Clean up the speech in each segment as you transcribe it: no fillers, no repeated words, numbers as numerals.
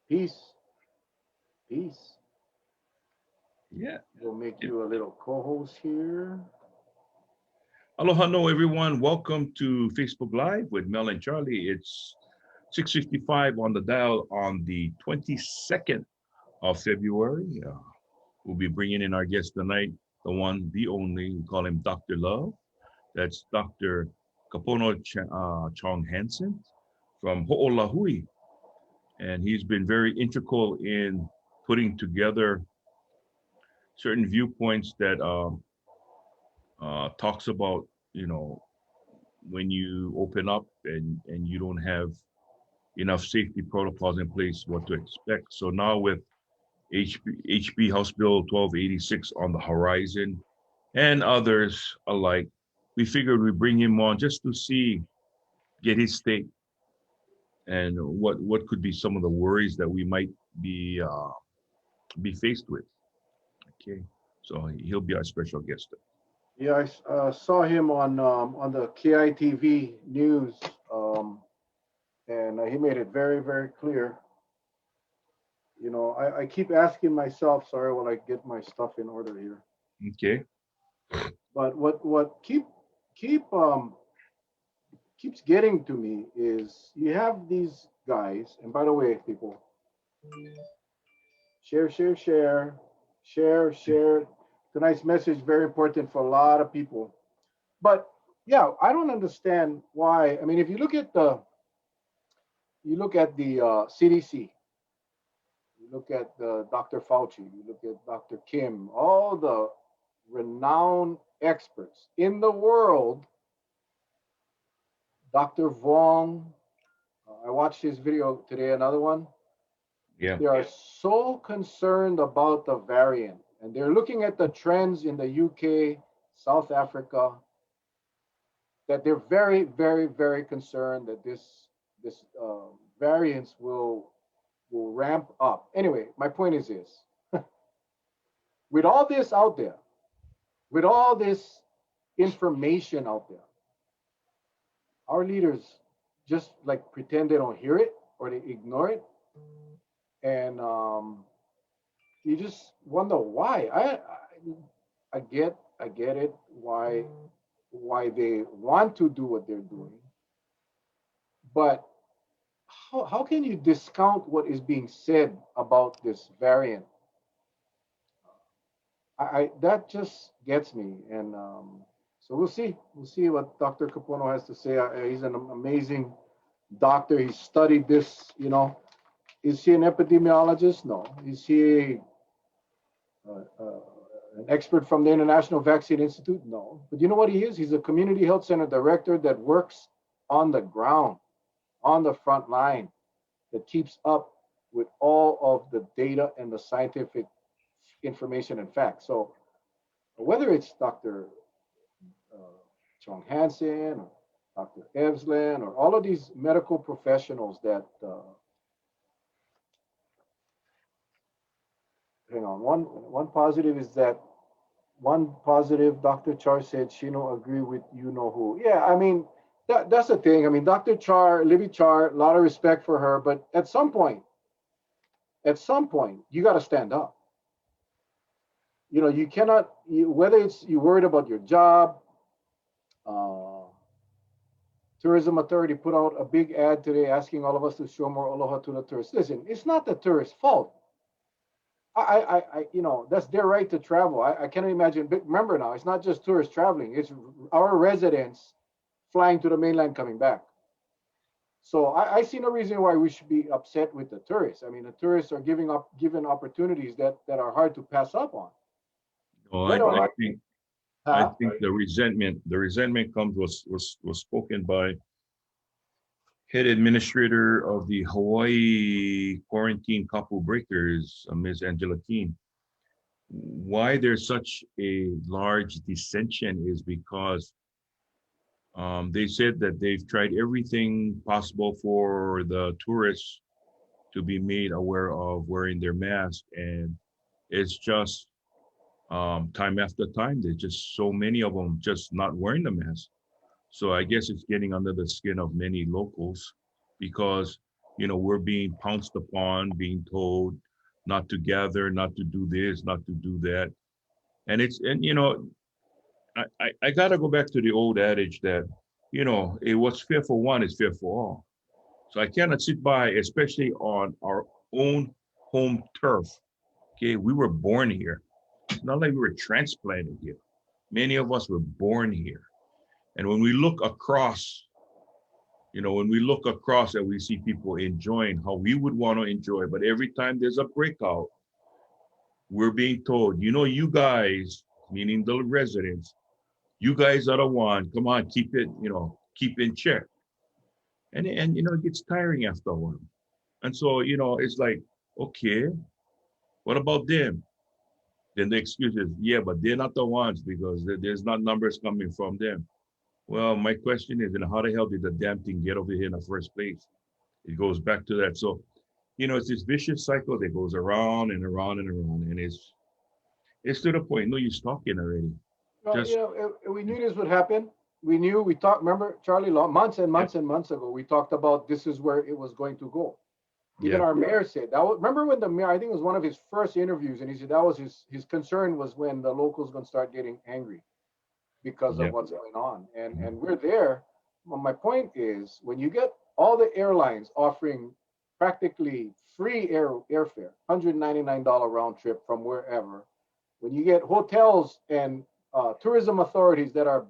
Peace, peace. Yeah. We'll make Yeah. you a little co-host here. Aloha, no, everyone. Welcome to Facebook Live with Mel and Charlie. It's 6:55 on the dial on the 22nd of February. We'll be bringing in our guest tonight, the one, the only. We call him Dr. Love. That's Dr. Kapono Chong-Hanssen from Ho'olahui. And he's been very integral in putting together certain viewpoints that talks about, you know, when you open up and you don't have enough safety protocols in place, what to expect. So now with HB House Bill 1286 on the horizon and others alike, we figured we'd bring him on just to see, get his take and what could be some of the worries that we might be faced with. Okay, so he'll be our special guest. Yeah, I saw him on the KITV news, um, and he made it very, very clear. I keep asking myself, sorry, while I get my stuff in order here. Okay. But what keeps getting to me is you have these guys, and by the way, people, share, share, share, share, share. Tonight's message very important for a lot of people. But yeah, I don't understand why. I mean, if you look at the CDC, you look at Dr. Fauci, you look at Dr. Kim, all the renowned experts in the world, Dr. Vong. I watched his video today, another one. Yeah. They are so concerned about the variant, and they're looking at the trends in the UK, South Africa, that they're very, very, very concerned that this variance will ramp up. Anyway, my point is this: with all this out there, with all this information out there, our leaders just like pretend they don't hear it or they ignore it, and you just wonder why. I get it why they want to do what they're doing, but how can you discount what is being said about this variant? I that just gets me, and so we'll see what Dr. Capono has to say. He's an amazing doctor. He studied this. Is he an epidemiologist? No. Is he an expert from the International Vaccine Institute? No. But you know what he is? He's a community health center director that works on the ground, on the front line, that keeps up with all of the data and the scientific information and facts. So whether it's Dr. Uh, Chong Hansen or Dr. Evsland or all of these medical professionals that, hang on, one positive is that one positive, Dr. Char said she don't agree with you know who. Yeah, I mean, that's the thing. I mean, Dr. Char, Libby Char, a lot of respect for her, but at some point, you got to stand up. You cannot, whether it's you worried about your job, uh, tourism authority put out a big ad today asking all of us to show more aloha to the tourists. Listen, it's not the tourists' fault. That's their right to travel. I can't imagine. But remember now, it's not just tourists traveling; it's our residents flying to the mainland coming back. So I see no reason why we should be upset with the tourists. I mean, the tourists are given opportunities that are hard to pass up on. Well, Let I them, think I huh? think the resentment comes was spoken by head administrator of the Hawaii Quarantine Couple Breakers, Ms. Angela Keene. Why there's such a large dissension is because they said that they've tried everything possible for the tourists to be made aware of wearing their mask, and it's just time after time. There's just so many of them just not wearing the mask. So I guess it's getting under the skin of many locals because we're being pounced upon, being told not to gather, not to do this, not to do that. And I gotta go back to the old adage that, what's fair for one is fair for all. So I cannot sit by, especially on our own home turf. Okay, we were born here. It's not like we were transplanted here. Many of us were born here. And when we look across and we see people enjoying how we would want to enjoy, but every time there's a breakout, we're being told, you guys, meaning the residents, you guys are the one. Come on, keep in check. And it gets tiring after a while. And so, it's like, okay, what about them? Then the excuse is, yeah, but they're not the ones because there's not numbers coming from them. Well, my question is, how the hell did the damn thing get over here in the first place? It goes back to that. So, it's this vicious cycle that goes around and around and around, and it's to the point. No, you're talking already. Well, Just we knew this would happen. We knew. We talked. Remember, Charlie, months and yep, months and months ago, we talked about this is where it was going to go. Even yeah, our mayor said that. Remember when the mayor? I think it was one of his first interviews, and he said that was his concern was when the locals going to start getting angry because of yeah. what's going on, Mhm. and we're there. Well, my point is, when you get all the airlines offering practically free airfare, $199 round trip from wherever, when you get hotels and tourism authorities that are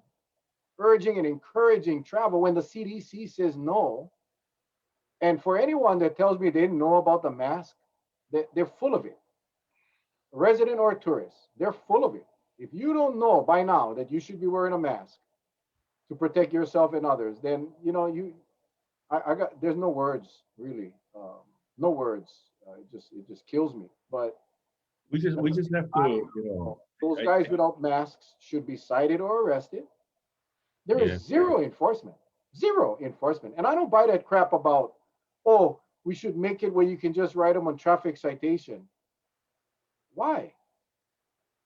urging and encouraging travel when the CDC says no, and for anyone that tells me they didn't know about the mask, they're full of it. Resident or tourist, they're full of it. If you don't know by now that you should be wearing a mask to protect yourself and others, then I got there's no words really, no words. It just kills me. But We at the just same have to, time, those I guys without masks should be cited or arrested. There is yeah. zero enforcement, zero enforcement, and I don't buy that crap about we should make it where you can just write them on traffic citation. Why?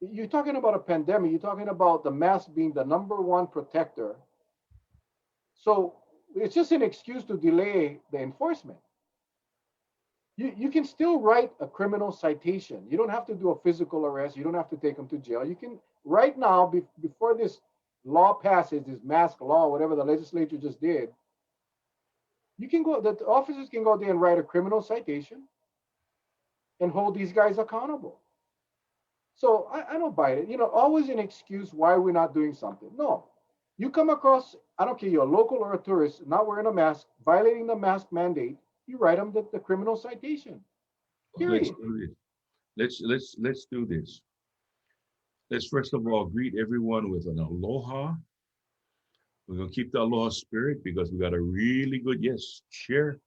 You're talking about a pandemic. You're talking about the mask being the number one protector. So it's just an excuse to delay the enforcement. You can still write a criminal citation. You don't have to do a physical arrest. You don't have to take them to jail. You can, right now, before this law passes, this mask law, whatever the legislature just did, you can go, the officers can go there and write a criminal citation and hold these guys accountable. So I don't buy it. Always an excuse why we're not doing something. No. You come across, I don't care, you're a local or a tourist, not wearing a mask, violating the mask mandate, you write them the criminal citation. Let's Period. do this. Let's do this. Let's first of all greet everyone with an aloha. We're gonna keep the aloha spirit because we got a really good yes. Share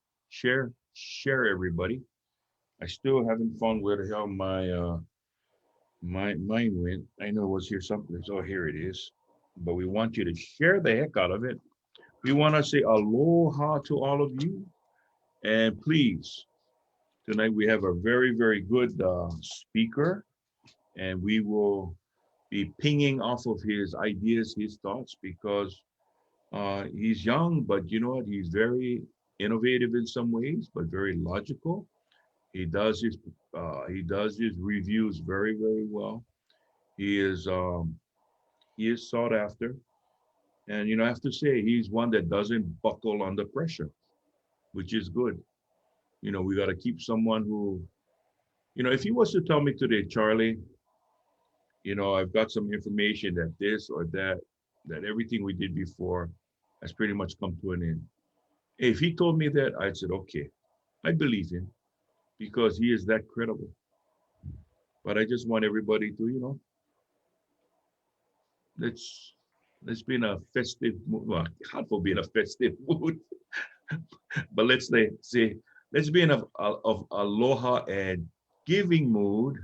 everybody. I still haven't found where the hell my mine went. I know it was here something. Oh, here it is. But we want you to share the heck out of it. We want to say aloha to all of you. And please, tonight we have a very, very good speaker, and we will be pinging off of his ideas, his thoughts, because he's young, but you know what? He's very innovative in some ways, but very logical. He does his reviews very, very well. He is um, he is sought after, and I have to say he's one that doesn't buckle under pressure, which is good. We got to keep someone who, if he was to tell me today, Charlie, I've got some information that this or that everything we did before has pretty much come to an end. If he told me that, I'd said, okay, I believe him because he is that credible. But I just want everybody to, let's let's be in a festive mood. Well, God forbid a festive mood, but let's be in of aloha and giving mood.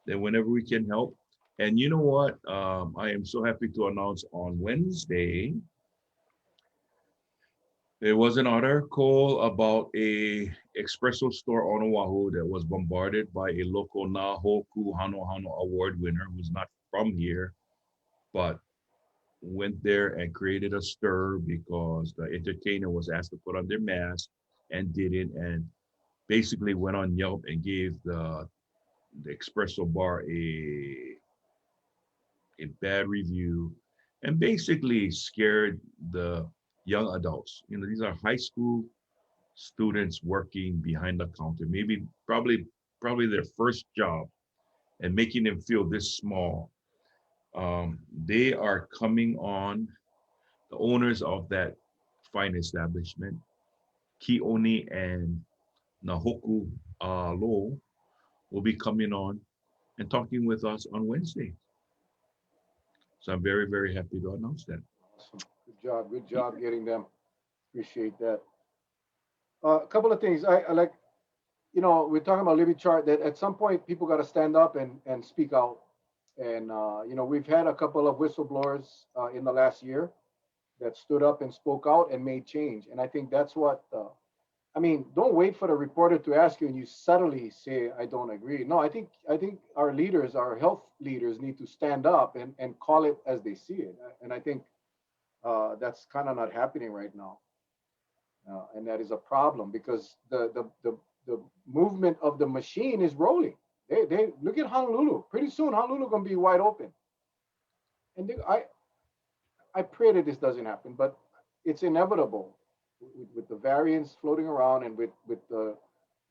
Then whenever we can help. And you know what? I am so happy to announce on Wednesday there was an article about a espresso store on Oahu that was bombarded by a local Nahoku Hano Hano award winner who's not from here, but went there and created a stir because the entertainer was asked to put on their mask and did it, and basically went on Yelp and gave the espresso bar a bad review, and basically scared the young adults. You know, these are high school students working behind the counter, maybe probably their first job, and making them feel this small. They are coming on, the owners of that fine establishment, Kioni and Nahoku Lo, will be coming on and talking with us on Wednesday. So I'm very, very happy to announce that. Awesome. Good job getting them. Appreciate that. A couple of things. I like, we're talking about Libby chart that at some point people got to stand up and speak out. And, we've had a couple of whistleblowers in the last year that stood up and spoke out and made change. And I think that's what, don't wait for the reporter to ask you and you subtly say, I don't agree. No, I think our leaders, our health leaders need to stand up and call it as they see it. And I think that's kind of not happening right now. And that is a problem because the movement of the machine is rolling. They look at Honolulu. Pretty soon, Honolulu gonna be wide open. And I pray that this doesn't happen, but it's inevitable with the variants floating around and with the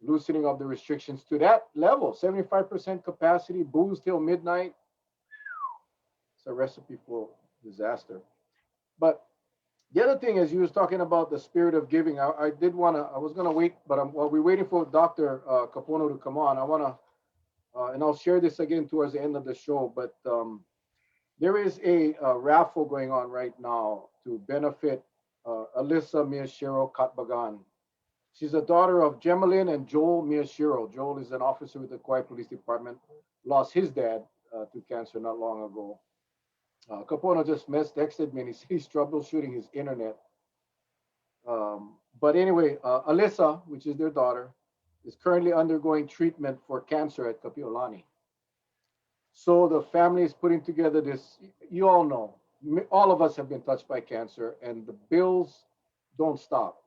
loosening of the restrictions to that level, 75% capacity, booze till midnight. It's a recipe for disaster. But the other thing is, you was talking about the spirit of giving. I was gonna wait, but while we're waiting for Dr. Kapono to come on, I wanna, and I'll share this again towards the end of the show. But there is a raffle going on right now to benefit Alyssa Miyashiro Katbagan. She's a daughter of Gemelin and Joel Miyashiro. Joel is an officer with the Kauai Police Department. Lost his dad to cancer not long ago. Kapono just texted me and he said he's troubleshooting his internet. But anyway, Alyssa, which is their daughter, is currently undergoing treatment for cancer at Kapiolani. So the family is putting together this. You all know, all of us have been touched by cancer, and the bills don't stop.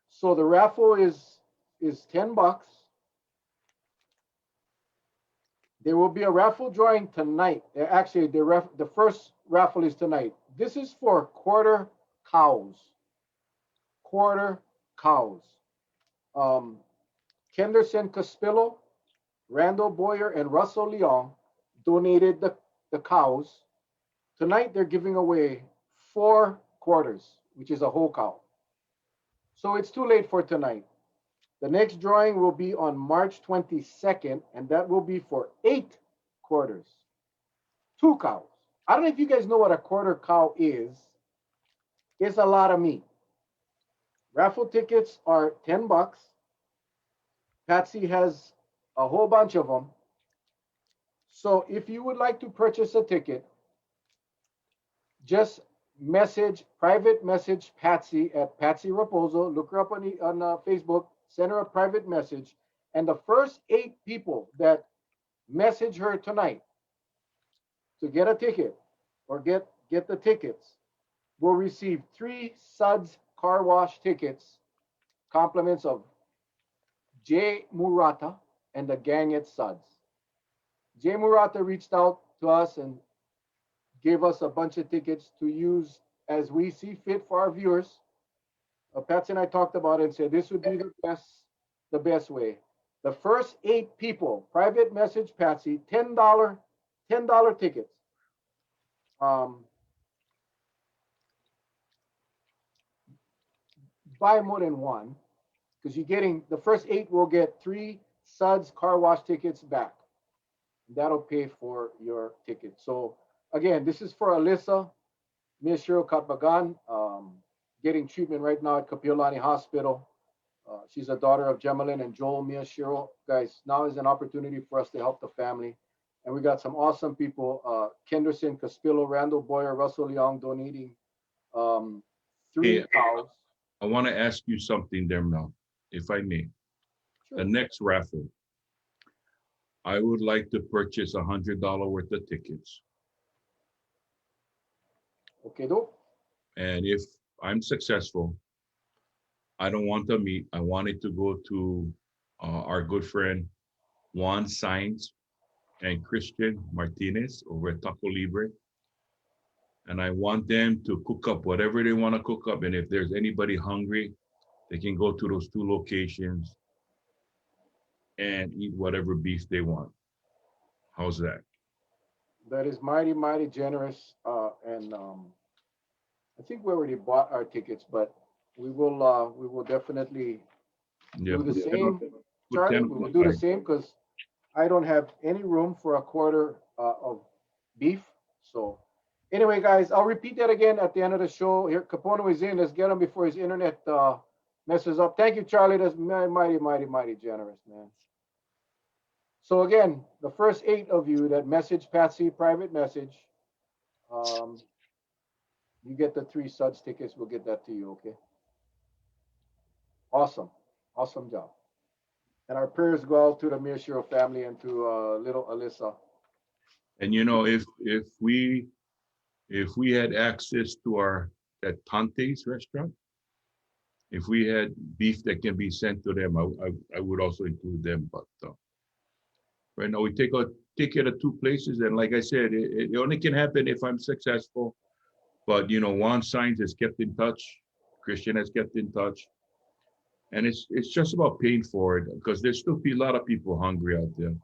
So the raffle is $10. There will be a raffle drawing tonight. Actually, the first raffle is tonight. This is for quarter cows. Quarter cows. Kenderson Caspillo, Randall Boyer, and Russell Leong donated the cows. Tonight, they're giving away 4 quarters, which is a whole cow. So it's too late for tonight. The next drawing will be on March 22nd, and that will be for 8 quarters. 2 cows. I don't know if you guys know what a quarter cow is. It's a lot of meat. Raffle tickets are $10. Patsy has a whole bunch of them. So if you would like to purchase a ticket, just private message Patsy at Patsy Raposo. Look her up on Facebook. Send her a private message. And the first 8 people that message her tonight to get a ticket or get the tickets will receive 3 Suds car wash tickets, compliments of Jay Murata and the gang at Suds. Jay Murata reached out to us and gave us a bunch of tickets to use as we see fit for our viewers. Patsy and I talked about it and said this would be the best way. The first 8 people, private message Patsy, $10 tickets. Buy more than one, because you're getting the first 8 will get 3 Suds car wash tickets back. That'll pay for your ticket. So again, this is for Alyssa Miyashiro Katbagan, getting treatment right now at Kapiolani Hospital. She's a daughter of Gemelin and Joel Miyashiro. Guys, now is an opportunity for us to help the family. And we got some awesome people, Kenderson, Caspillo, Randall Boyer, Russell Young donating 3 cows. I want to ask you something there, Mel, if I may. Sure. The next raffle, I would like to purchase $100 worth of tickets. Okay, dope. And if I'm successful, I don't want the meat. I want it to go to our good friend Juan Sainz and Christian Martinez over at Taco Libre. And I want them to cook up whatever they want to cook up. And if there's anybody hungry, they can go to those two locations and eat whatever beef they want. How's that? That is mighty, mighty generous. And I think we already bought our tickets, but we will definitely Yeah, do the same, put 10 Charlie. on We the will do the side. same because I don't have any room for a quarter of beef. So, anyway, guys, I'll repeat that again at the end of the show. Here, Capono is in. Let's get him before his internet messes up. Thank you, Charlie. That's mighty, mighty, mighty generous, man. So again, the first 8 of you that message Patsy private message, um, you get the 3 suds tickets. We'll get that to you. Okay. Awesome. Awesome job. And our prayers go out to the Miyashiro family and to little Alyssa. And if we had access to our that Tante's restaurant, if we had beef that can be sent to them, I would also include them. But right now we take it at 2 places, and like I said, it only can happen if I'm successful. But Juan Signs has kept in touch, Christian has kept in touch, and it's just about paying for it because there's still a lot of people hungry out there.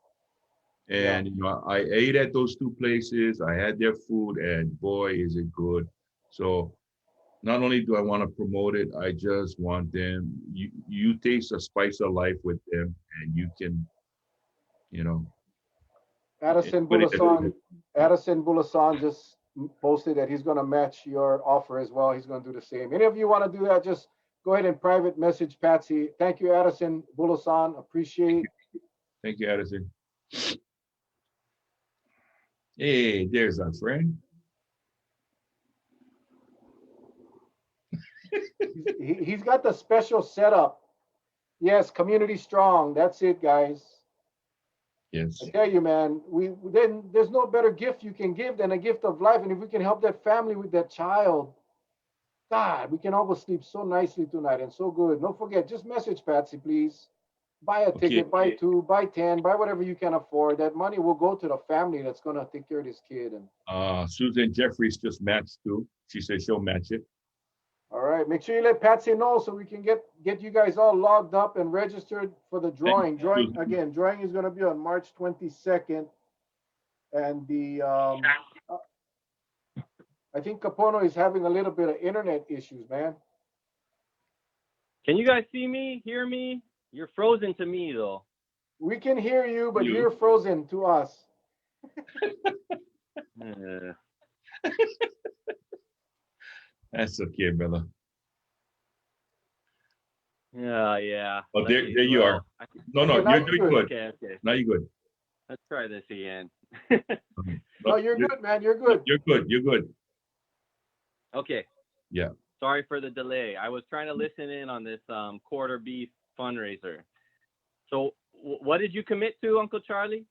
Yeah. And I ate at those 2 places. I had their food, and boy, is it good. So not only do I want to promote it, I just want them. You taste the spice of life with them, and you can, you know, Addison anybody that Bulasan, Addison Bulasan just posted that he's going to match your offer as well. He's going to do the same. Any of you want to do that? Just go ahead and private message Patsy. Thank you, Addison Bulasan. Appreciate. thank you, Addison. Hey, there's our friend. He's got the special setup. Yes, community strong. That's it, guys. I Yes. tell you, man. We then there's no better gift you can give than a gift of life. And if we can help that family with that child, God, we can all go sleep so nicely tonight and so good. Don't forget, just message Patsy, please. Buy a Okay. ticket, buy 2, buy 10, buy whatever you can afford. That money will go to the family that's gonna take care of this kid. And Susan Jeffries just matched too. She said she'll match it. all right, make sure you let Patsy know so we can get you guys all logged up and registered for the Thank drawing. you, Drawing Susan. again. Drawing is gonna be on March 22nd, and uh, I think Capono is having a little bit of internet issues, man. Can you guys see me, hear me? You're frozen to me though. We can hear you, but You. you're frozen to us. Uh, That's okay, brother. yeah. Oh, there you are. No, Okay, no, now you're you're doing good. good. Okay. Now you're good. Let's try this again. No, No, you're good, man. You're good. you're good. You're good. Okay. Yeah. Sorry for the delay. I was trying to listen in on this quarter beef fundraiser. So, what did you commit to, Uncle Charlie?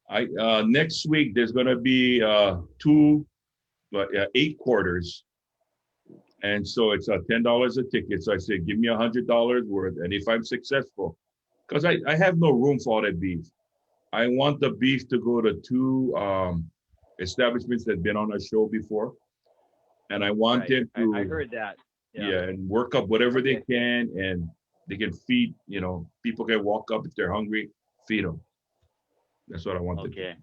Next week there's gonna be 2, but 8 quarters, and so it's $10 a ticket. So I said, give me $100 worth, and if I'm successful, because I have no room for all that beef. I want the beef to go to 2 establishments that have been on our show before, and I want Right. them I to heard that. Yeah. yeah, and work up whatever they Okay. can, and they can feed. People can walk up if they're hungry, feed them. That's what I want them to do. Okay.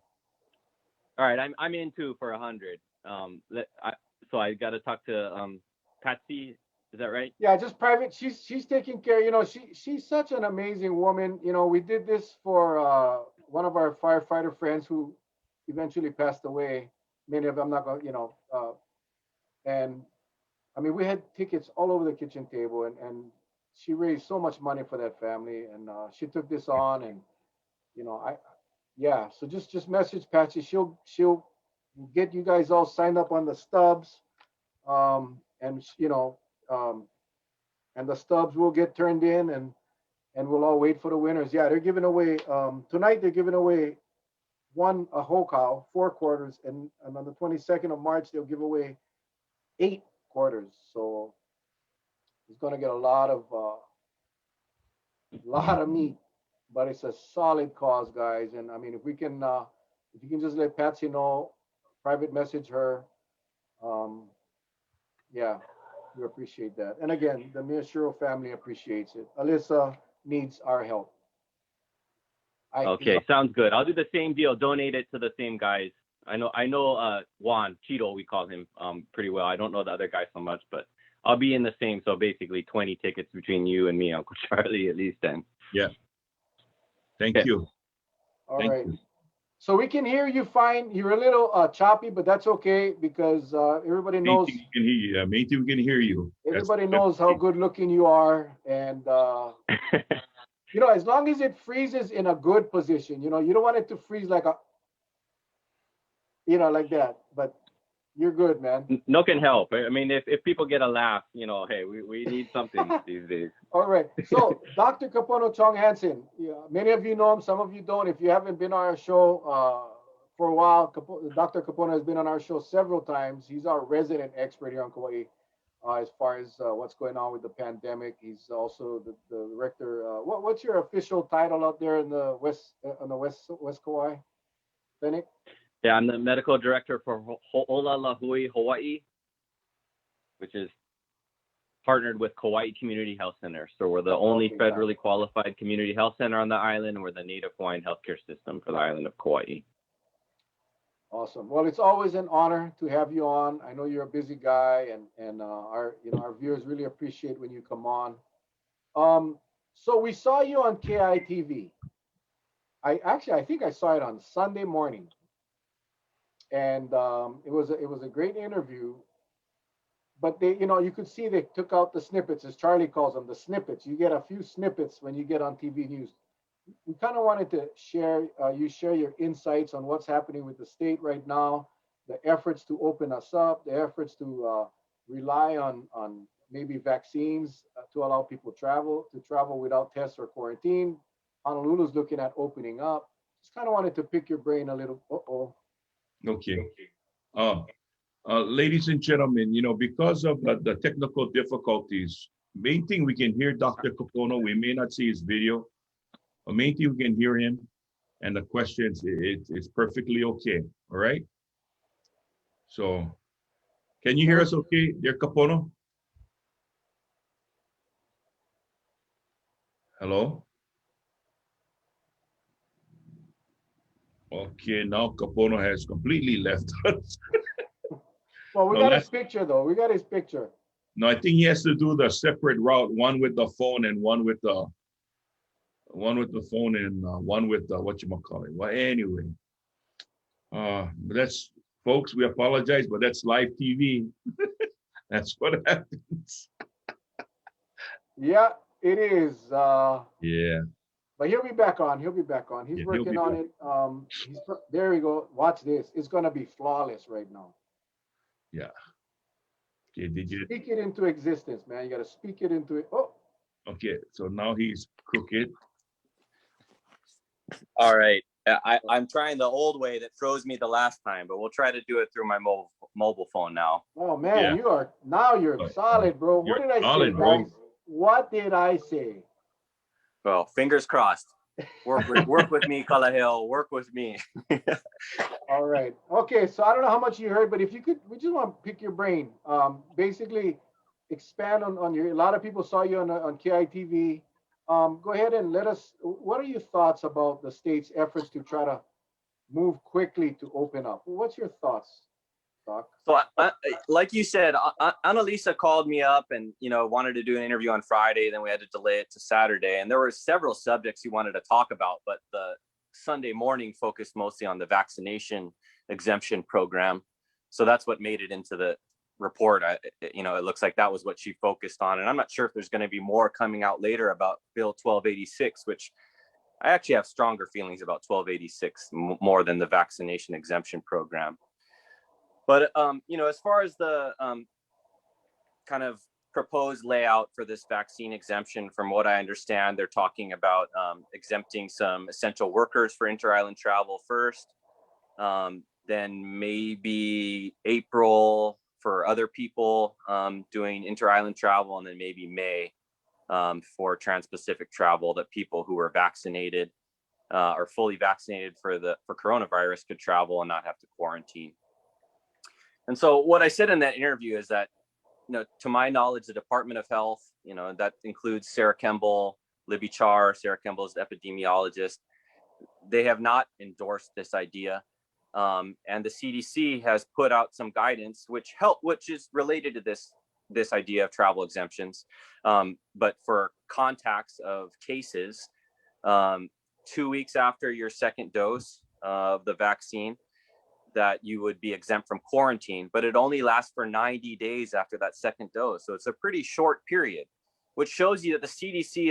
All right. I'm in too for 100. So I got to talk to Patsy. Is that right? Yeah, just private. She's taking care. She's such an amazing woman. We did this for one of our firefighter friends who eventually passed away. Many of them not going. And I mean, we had tickets all over the kitchen table, and she raised so much money for that family, and she took this on, and I yeah. So just message Patsy. She'll get you guys all signed up on the stubs, and um, and the stubs will get turned in, and we'll all wait for the winners. Yeah, they're giving away tonight. They're giving away a whole cow, 4 quarters, and on the 22nd of March they'll give away 8 quarters. So He's going to get a lot of meat, but it's a solid cause, guys. And I mean, if you can just let Patsy know, private message her, um, yeah, we appreciate that. And again, the Miyashiro family appreciates it. Alyssa needs our help. Okay, sounds good. I'll do the same deal. Donate it to the same guys. I know Juan Cheeto, we call him pretty well. I don't know the other guy so much, but I'll be in the same. So basically 20 tickets between you and me, Uncle Charlie, at least then. Yeah. Thank Okay. you. All Thank right. you. So we can hear you fine. You're a little choppy, but that's okay because everybody Main knows thing we can hear you. Main thing we can hear you. everybody knows how good looking you are, and you know, as long as it freezes in a good position, you know, you don't want it to freeze like a, you know, like that. But you're good, man. No can help. I mean, if people get a laugh, you know, hey, we need something these days. All right. So Dr. Kapono Chong-Hanssen, yeah, many of you know him, some of you don't. If you haven't been on our show for a while, Dr. Kapono has been on our show several times. He's our resident expert here on Kauai. As far as what's going on with the pandemic, he's also the director. What's your official title out there in the West Kauai Clinic? Yeah, I'm the medical director for Ho'olalahui, Hawaii, which is partnered with Kauai Community Health Center. So we're the only federally qualified community health center on the island, and we're the native Hawaiian healthcare system for the island of Kauai. Awesome. Well, it's always an honor to have you on. I know you're a busy guy, and our viewers really appreciate when you come on. So we saw you on KITV. I think I saw it on Sunday morning, and it was a great interview. But you could see they took out the snippets, as Charlie calls them, the snippets. You get a few snippets when you get on TV news. We kind of wanted to share your insights on what's happening with the state right now, the efforts to open us up, the efforts to rely on maybe vaccines to allow people to travel without tests or quarantine. Honolulu's looking at opening up. Just kind of wanted to pick your brain a little. Okay. Ladies and gentlemen, because of the technical difficulties, main thing we can hear Dr. Kapono. We may not see his video. The main thing we can hear him, and the questions, it's perfectly okay. All right. So, can you hear us okay, dear Kapono? Hello? Okay, now Kapono has completely left us. Well, we got his picture though. We got his picture. No, I think he has to do the separate route, one with the phone and one with the phone and one with the whatchamacallit. Well, anyway. But that's, folks, we apologize, but that's live TV. That's what happens. Yeah, it is. Yeah. But he'll be back on. He's working on it. There we go. Watch this. It's gonna be flawless right now. Yeah. Okay, did you speak it into existence, man? You gotta speak it into it. Oh. Okay, so now he's crooked. All right. I'm trying the old way that froze me the last time, but we'll try to do it through my mobile phone now. Oh man, yeah. You're solid, bro. What did I say, guys? What did I say? Well, fingers crossed. Work with me, Kalahil. Work with me. All right. Okay, so I don't know how much you heard, but if you could, we just want to pick your brain. Basically, expand on your. A lot of people saw you on KITV. Go ahead and let us. What are your thoughts about the state's efforts to try to move quickly to open up? What's your thoughts, Doc? So, like you said, Annalisa called me up and wanted to do an interview on Friday. Then we had to delay it to Saturday, and there were several subjects he wanted to talk about. But the Sunday morning focused mostly on the vaccination exemption program. So that's what made it into the report. It looks like that was what she focused on, and I'm not sure if there's going to be more coming out later about Bill 1286, which I actually have stronger feelings about 1286 more than the vaccination exemption program. But as far as the kind of proposed layout for this vaccine exemption, from what I understand, they're talking about exempting some essential workers for inter-island travel first. Then maybe April for other people doing inter-island travel, and then maybe May for trans-Pacific travel, that people who are vaccinated or fully vaccinated for coronavirus could travel and not have to quarantine. And so what I said in that interview is that, to my knowledge, the Department of Health, that includes Sarah Kemble, Libby Char. Sarah Kemble is the epidemiologist. They have not endorsed this idea. And the CDC has put out some guidance, which is related to this idea of travel exemptions. But for contacts of cases, 2 weeks after your second dose of the vaccine, that you would be exempt from quarantine, but it only lasts for 90 days after that second dose. So it's a pretty short period, which shows you that the CDC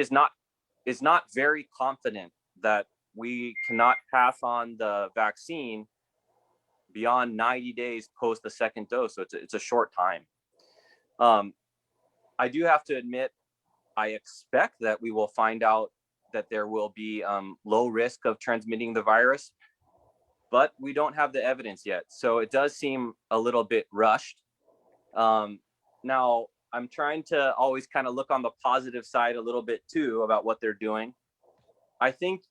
is not very confident that we cannot pass on the vaccine beyond 90 days post the second dose. So it's a short time. I do have to admit, I expect that we will find out that there will be low risk of transmitting the virus, but we don't have the evidence yet. So it does seem a little bit rushed. Now, I'm trying to always kind of look on the positive side a little bit too about what they're doing. I think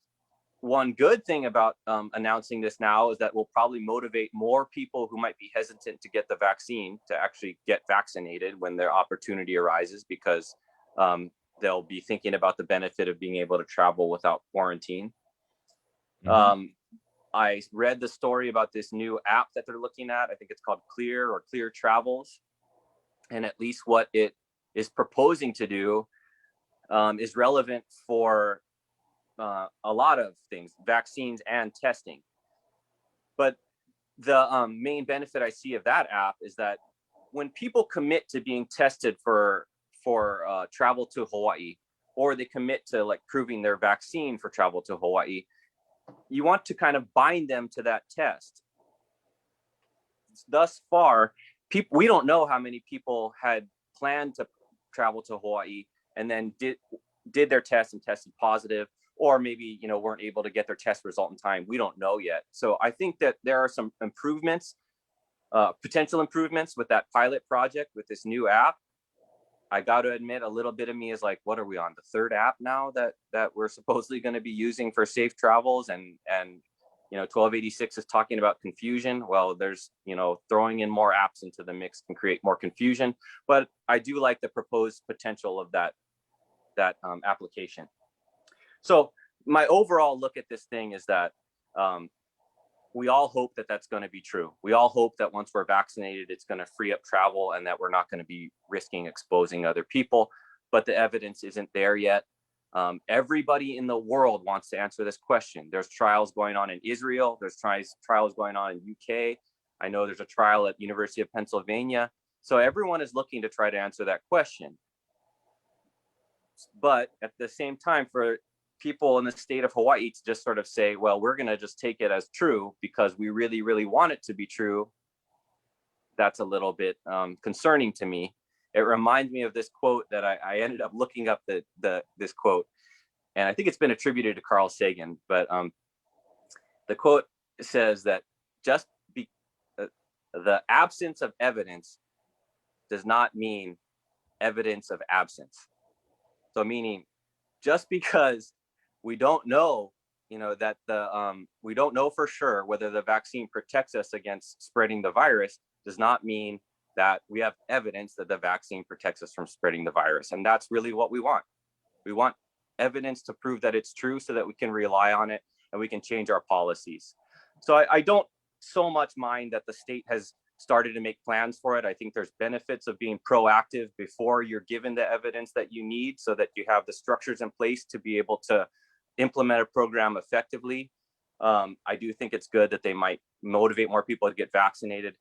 one good thing about announcing this now is that we'll probably motivate more people who might be hesitant to get the vaccine to actually get vaccinated when their opportunity arises, because they'll be thinking about the benefit of being able to travel without quarantine. Mm-hmm. I read the story about this new app that they're looking at. I think it's called Clear or Clear Travels. And at least what it is proposing to do is relevant for a lot of things, vaccines and testing. But the main benefit I see of that app is that when people commit to being tested for travel to Hawaii, or they commit to like proving their vaccine for travel to Hawaii, you want to kind of bind them to that test. Thus far, we don't know how many people had planned to travel to Hawaii and then did their test and tested positive, or maybe weren't able to get their test result in time. We don't know yet. So I think that there are some improvements, potential improvements with that pilot project with this new app. I got to admit, a little bit of me is like, what are we on, the third app now that we're supposedly going to be using for safe travels? And 1286 is talking about confusion. Well, there's, throwing in more apps into the mix can create more confusion. But I do like the proposed potential of that application. So my overall look at this thing is that we all hope that that's going to be true. We all hope that once we're vaccinated, it's going to free up travel and that we're not going to be risking exposing other people. But the evidence isn't there yet. Everybody in the world wants to answer this question. There's trials going on in Israel. There's trials going on in UK. I know there's a trial at University of Pennsylvania. So everyone is looking to try to answer that question. But at the same time, for people in the state of Hawaii to just sort of say, well, we're going to just take it as true because we really, really want it to be true, that's a little bit concerning to me. It reminds me of this quote that I ended up looking up this quote, and I think it's been attributed to Carl Sagan, but the quote says that the absence of evidence does not mean evidence of absence. So meaning, just because we don't know, that we don't know for sure whether the vaccine protects us against spreading the virus, does not mean that we have evidence that the vaccine protects us from spreading the virus. And that's really what we want. We want evidence to prove that it's true so that we can rely on it and we can change our policies. So I don't so much mind that the state has started to make plans for it. I think there's benefits of being proactive before you're given the evidence that you need, so that you have the structures in place to be able to implement a program effectively. I do think it's good that they might motivate more people to get vaccinated.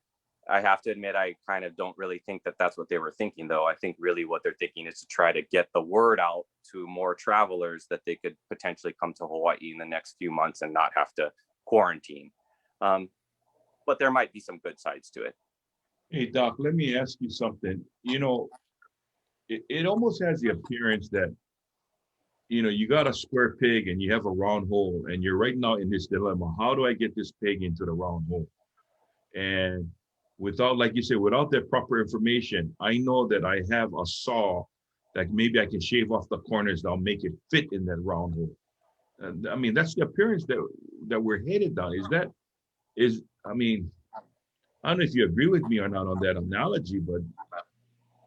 I have to admit, I kind of don't really think that that's what they were thinking, though. I think really what they're thinking is to try to get the word out to more travelers that they could potentially come to Hawaii in the next few months and not have to quarantine. But there might be some good sides to it. Hey, Doc, let me ask you something. It almost has the appearance that, you got a square peg and you have a round hole, and you're right now in this dilemma. How do I get this peg into the round hole? And without, like you say, without that proper information, I know that I have a saw that maybe I can shave off the corners that'll make it fit in that round hole. I mean, that's the appearance that we're headed down. I mean, I don't know if you agree with me or not on that analogy, but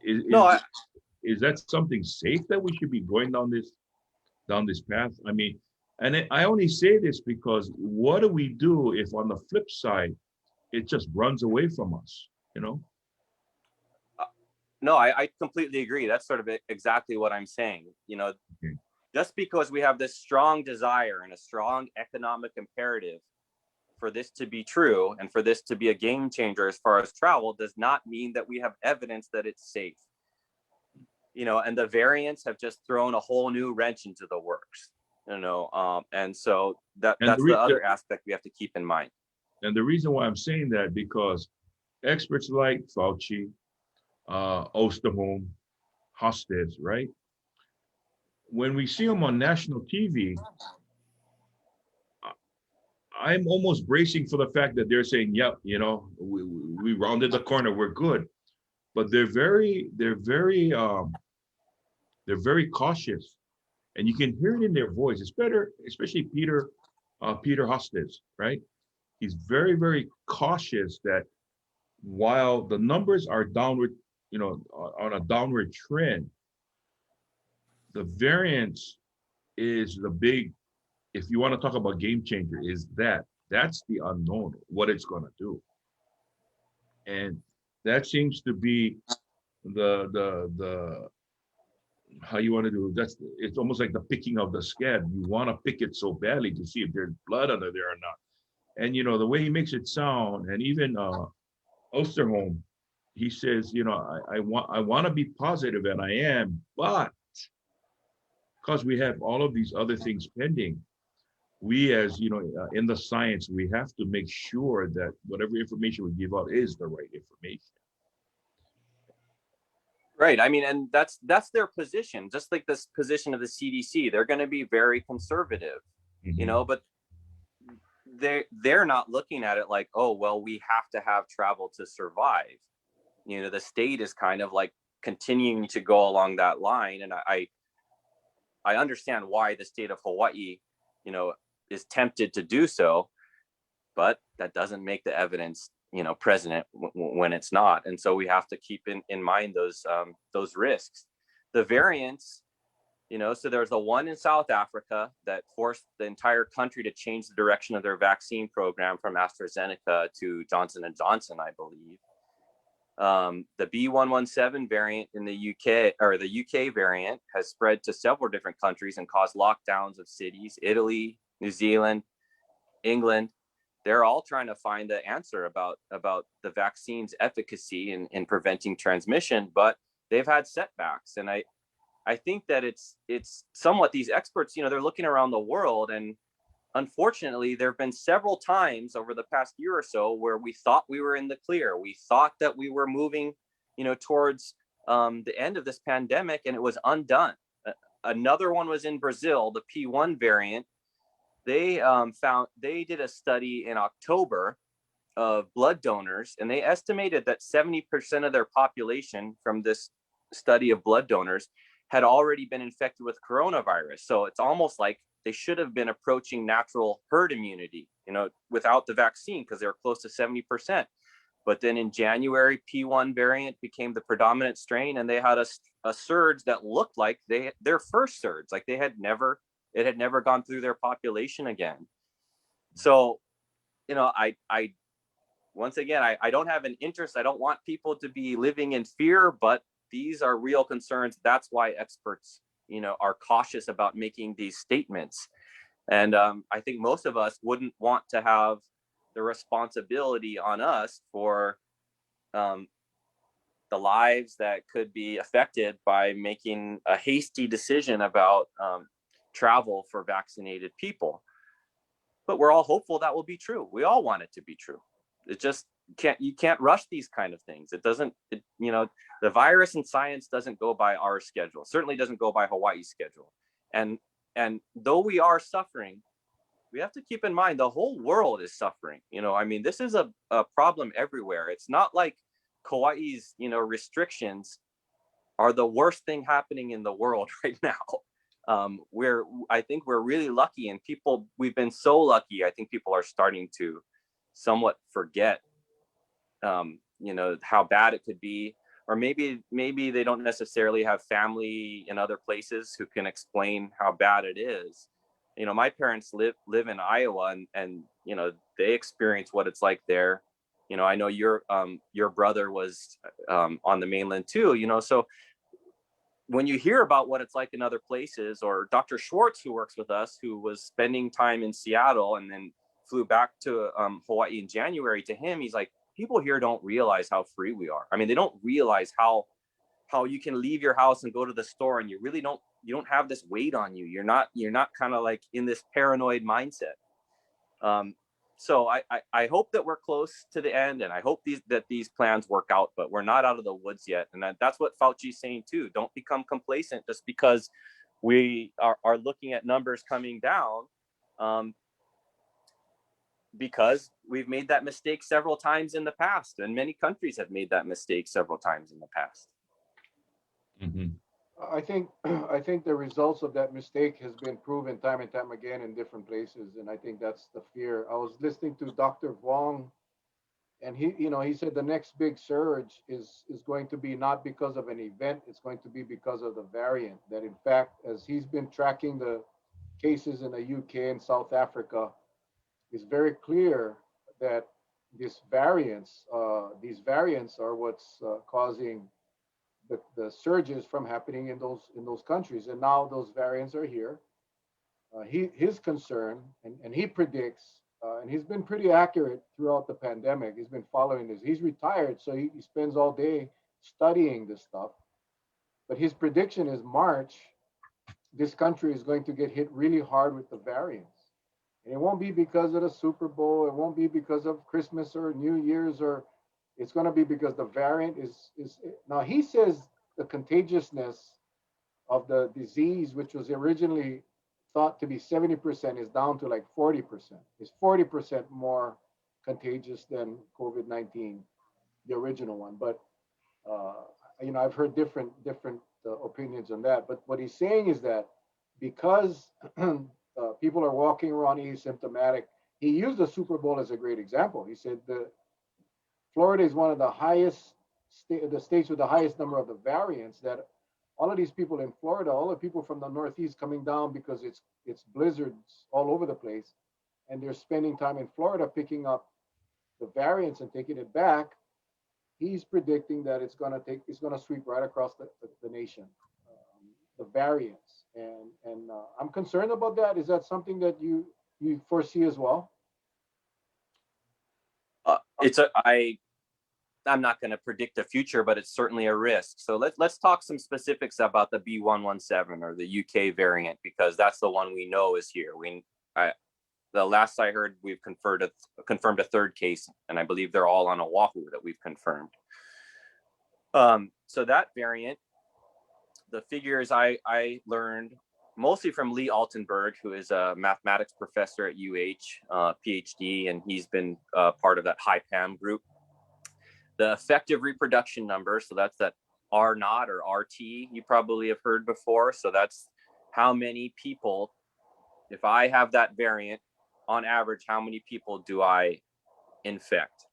is No, is, is that something safe that we should be going down this path? I mean, and I only say this because what do we do if on the flip side it just runs away from us? You know? no, I completely agree. That's sort of exactly what I'm saying. Okay. Just because we have this strong desire and a strong economic imperative for this to be true and for this to be a game changer as far as travel does not mean that we have evidence that it's safe. And the variants have just thrown a whole new wrench into the works. And so And that's the other aspect we have to keep in mind. and the reason why I'm saying that because experts like Fauci, Osterholm, Hostes, right? When we see them on national TV, I'm almost bracing for the fact that they're saying, "Yep, we rounded the corner, we're good," but they're very cautious, and you can hear it in their voice. It's better, especially Peter Hostes, right? He's very, very cautious that while the numbers are downward, on a downward trend, the variance is the big, if you want to talk about game changer, that's the unknown, what it's going to do. And that seems to be the how you want to do it's almost like the picking of the scab. You want to pick it so badly to see if there's blood under there or not. And the way he makes it sound, and even Osterholm, he says, I want to be positive, and I am, but because we have all of these other things pending, we as in the science, we have to make sure that whatever information we give out is the right information. Right. I mean, and that's their position, just like this position of the CDC. They're going to be very conservative, but they're not looking at it like, oh, well, we have to have travel to survive. The state is kind of like continuing to go along that line. And I understand why the state of Hawaii, is tempted to do so, but that doesn't make the evidence, present when it's not. And so we have to keep in mind those risks. The variants, so there's the one in South Africa that forced the entire country to change the direction of their vaccine program from AstraZeneca to Johnson & Johnson, I believe. The B.1.1.7 variant in the UK, or the UK variant, has spread to several different countries and caused lockdowns of cities. Italy, New Zealand, England, they're all trying to find the answer about the vaccine's efficacy in preventing transmission, but they've had setbacks. And I think that it's somewhat, these experts, they're looking around the world, and unfortunately, there have been several times over the past year or so where we thought we were in the clear. We thought that we were moving, towards the end of this pandemic, and it was undone. Another one was in Brazil, the P1 variant. They did a study in October of blood donors, and they estimated that 70% of their population from this study of blood donors had already been infected with coronavirus. So it's almost like they should have been approaching natural herd immunity, without the vaccine, because they were close to 70%. But then in January, P1 variant became the predominant strain, and they had a surge that looked like their first surge, like it had never gone through their population again. So, I once again, I don't have an interest. I don't want people to be living in fear, but these are real concerns. That's why experts, are cautious about making these statements. And I think most of us wouldn't want to have the responsibility on us for the lives that could be affected by making a hasty decision about travel for vaccinated people. But we're all hopeful that will be true. We all want it to be true. It just you can't rush these kind of things. The virus and science doesn't go by our schedule. Certainly doesn't go by Hawaii's schedule. And though we are suffering, we have to keep in mind the whole world is suffering. I mean, this is a problem everywhere. It's not like Kauai's, restrictions are the worst thing happening in the world right now. I think we're really lucky, and we've been so lucky. I think people are starting to somewhat forget, how bad it could be, or maybe they don't necessarily have family in other places who can explain how bad it is. My parents live in Iowa, and they experience what it's like there. I know your brother was on the mainland too. So when you hear about what it's like in other places, or Dr. Schwartz, who works with us, who was spending time in Seattle and then flew back to Hawaii in January, to him, he's like, people here don't realize how free we are. I mean, they don't realize how you can leave your house and go to the store, and you don't have this weight on you. You're not kind of like in this paranoid mindset. So I hope that we're close to the end, and I hope these plans work out, but we're not out of the woods yet. And that's what Fauci's saying too. Don't become complacent just because we are looking at numbers coming down, because we've made that mistake several times in the past, and many countries have made that mistake several times in the past. Mm-hmm. I think I think the results of that mistake has been proven time and time again in different places, and I think that's the fear. I was listening to Dr. Wong, and he said the next big surge is going to be not because of an event, it's going to be because of the variant. That in fact, as he's been tracking the cases in the UK and South Africa, it's very clear that these variants are what's causing the surges from happening in those countries. And now those variants are here. His concern, and he predicts, and he's been pretty accurate throughout the pandemic. He's been following this. He's retired, so he spends all day studying this stuff. But his prediction is March, this country is going to get hit really hard with the variants. And it won't be because of the Super Bowl. It won't be because of Christmas or New Year's, or it's going to be because the variant is now he says the contagiousness of the disease, which was originally thought to be 70%, is down to like 40%. It's 40% more contagious than COVID-19, the original one. But I've heard different opinions on that. But what he's saying is that because people are walking around asymptomatic, he used the Super Bowl as a great example. He said Florida is one of the states with the highest number of the variants. That all of these people in Florida, all the people from the Northeast coming down because it's blizzards all over the place, and they're spending time in Florida picking up the variants and taking it back. He's predicting that it's going to sweep right across the nation, the variants, and I'm concerned about that. Is that something that you foresee as well? I'm not going to predict the future, but it's certainly a risk. So let's talk some specifics about the B.1.1.7 or the UK variant, because that's the one we know is here. The last I heard, we've confirmed a third case, and I believe they're all on Oahu that we've confirmed. So that variant, the figures I learned mostly from Lee Altenberg, who is a mathematics professor at UH, PhD, and he's been part of that HIPAM group. The effective reproduction number, so that's that R naught or RT you probably have heard before. So that's how many people, if I have that variant, on average, how many people do I infect?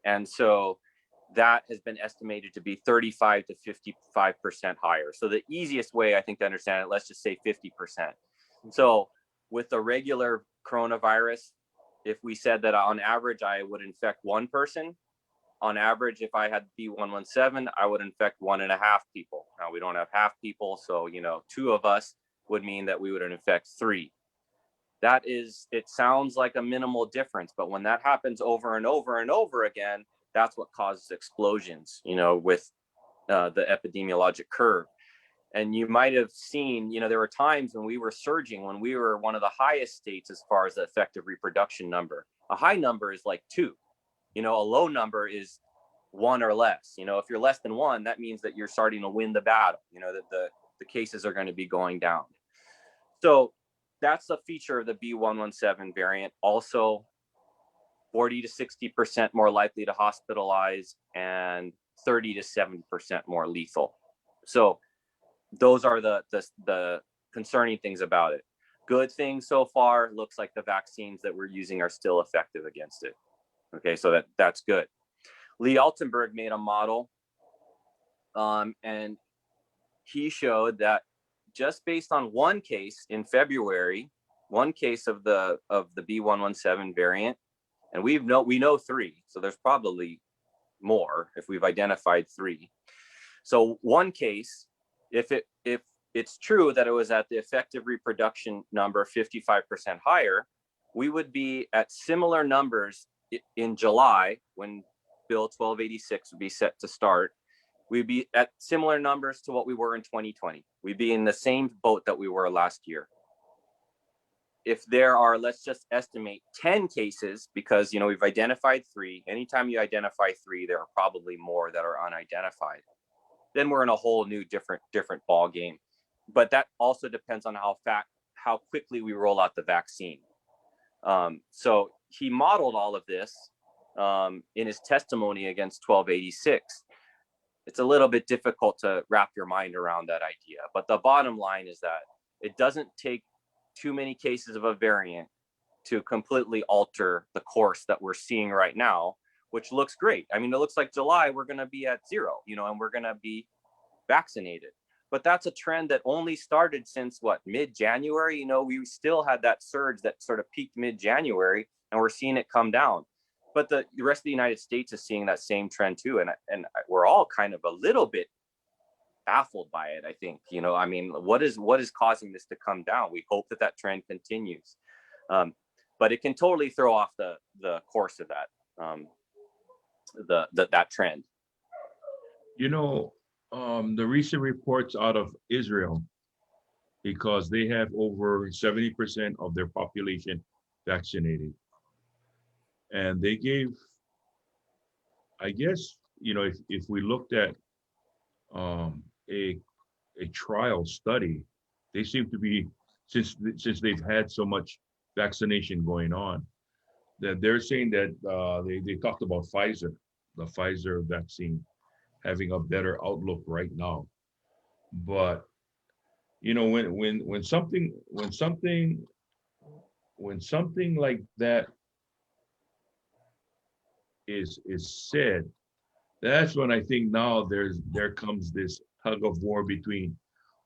And so that has been estimated to be 35 to 55% higher. So the easiest way, I think, to understand it, let's just say 50%. So with the regular coronavirus, if we said that on average, I would infect one person, on average, if I had B.1.1.7, I would infect 1.5 people. Now we don't have half people, so two of us would mean that we would infect 3. It sounds like a minimal difference, but when that happens over and over and over again, that's what causes explosions, with the epidemiologic curve. And you might have seen, there were times when we were surging, when we were one of the highest states as far as the effective reproduction number. A high number is like 2. A low number is 1 or less. If you're less than 1, that means that you're starting to win the battle, that the cases are going to be going down. So that's a feature of the B117 variant. Also, 40 to 60% more likely to hospitalize and 30 to 70% more lethal. So those are the concerning things about it. Good things so far, looks like the vaccines that we're using are still effective against it. Okay, so that's good. Lee Altenberg made a model, and he showed that just based on one case in February, one case of the B117 variant, and we know 3, so there's probably more if we've identified 3. So one case, if it's true that it was at the effective reproduction number 55% higher, we would be at similar numbers in July when Bill 1286 would be set to start. We'd be at similar numbers to what we were in 2020. We'd be in the same boat that we were last year. If there are, let's just estimate 10 cases, because we've identified 3. Anytime you identify 3, there are probably more that are unidentified. Then we're in a whole new different ball game. But that also depends on how quickly we roll out the vaccine. So he modeled all of this in his testimony against 1286. It's a little bit difficult to wrap your mind around that idea. But the bottom line is that it doesn't take too many cases of a variant to completely alter the course that we're seeing right now, which looks great. I mean, it looks like July, we're going to be at 0, and we're going to be vaccinated. But that's a trend that only started since mid-January. We still had that surge that sort of peaked mid-January, and we're seeing it come down. But the rest of the United States is seeing that same trend too. And we're all kind of a little bit baffled by it, I think. What is causing this to come down? We hope that trend continues. But it can totally throw off the course of that trend. The recent reports out of Israel, because they have over 70% of their population vaccinated. And they gave, I guess, if we looked at a trial study, they seem to be, since they've had so much vaccination going on, that they're saying that they talked about the Pfizer vaccine having a better outlook right now. But when something like that is said, that's when I think now there comes this tug of war between,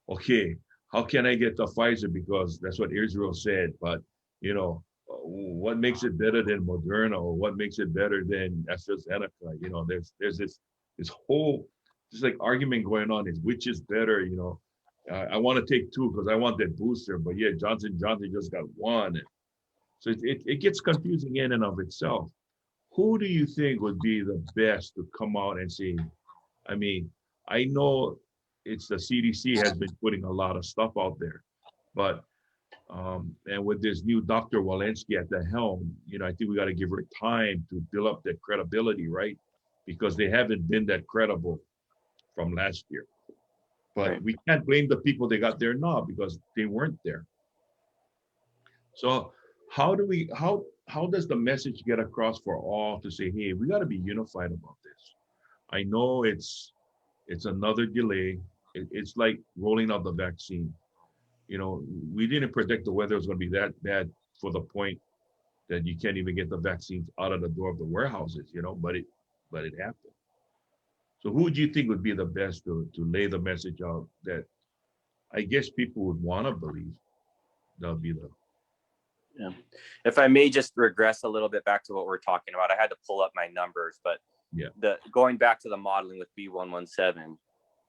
okay, how can I get the Pfizer because that's what Israel said, but what makes it better than Moderna, or what makes it better than AstraZeneca? There's this whole like argument going on is which is better. I want to take 2 because I want that booster, but yeah, Johnson just got 1. So it gets confusing in and of itself. Who do you think would be the best to come out and say, I know it's the CDC has been putting a lot of stuff out there, but and with this new Dr. Walensky at the helm, I think we got to give her time to build up that credibility, right? Because they haven't been that credible from last year. But we can't blame the people they got there now because they weren't there. So how does the message get across for all to say, hey, we got to be unified about this? I know it's another delay. It's like rolling out the vaccine. We didn't predict the weather was going to be that bad for the point that you can't even get the vaccines out of the door of the warehouses, but it happened. So who do you think would be the best to lay the message out that I guess people would want to believe? That'll be the... Yeah. If I may just regress a little bit back to what we're talking about, I had to pull up my numbers, but yeah, going back to the modeling with B117,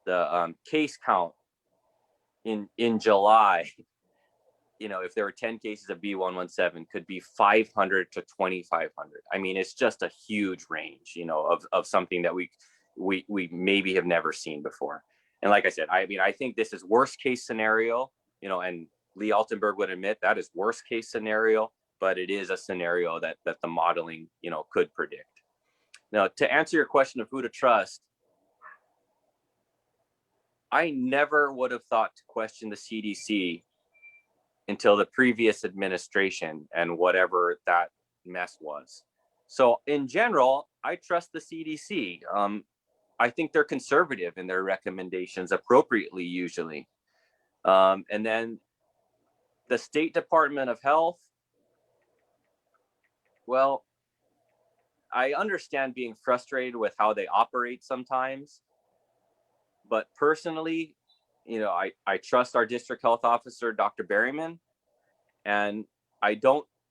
the case count in July, if there were 10 cases of B117, could be 500 to 2,500. It's just a huge range, of something that we maybe have never seen before. And like I said, I think this is worst case scenario, and Lee Altenberg would admit that is worst case scenario, but it is a scenario that the modeling, could predict. Now, to answer your question of who to trust, I never would have thought to question the CDC until the previous administration and whatever that mess was. So in general, I trust the CDC. I think they're conservative in their recommendations, appropriately usually. And then the State Department of Health, well, I understand being frustrated with how they operate sometimes, but personally, I trust our district health officer, Dr. Berryman, and I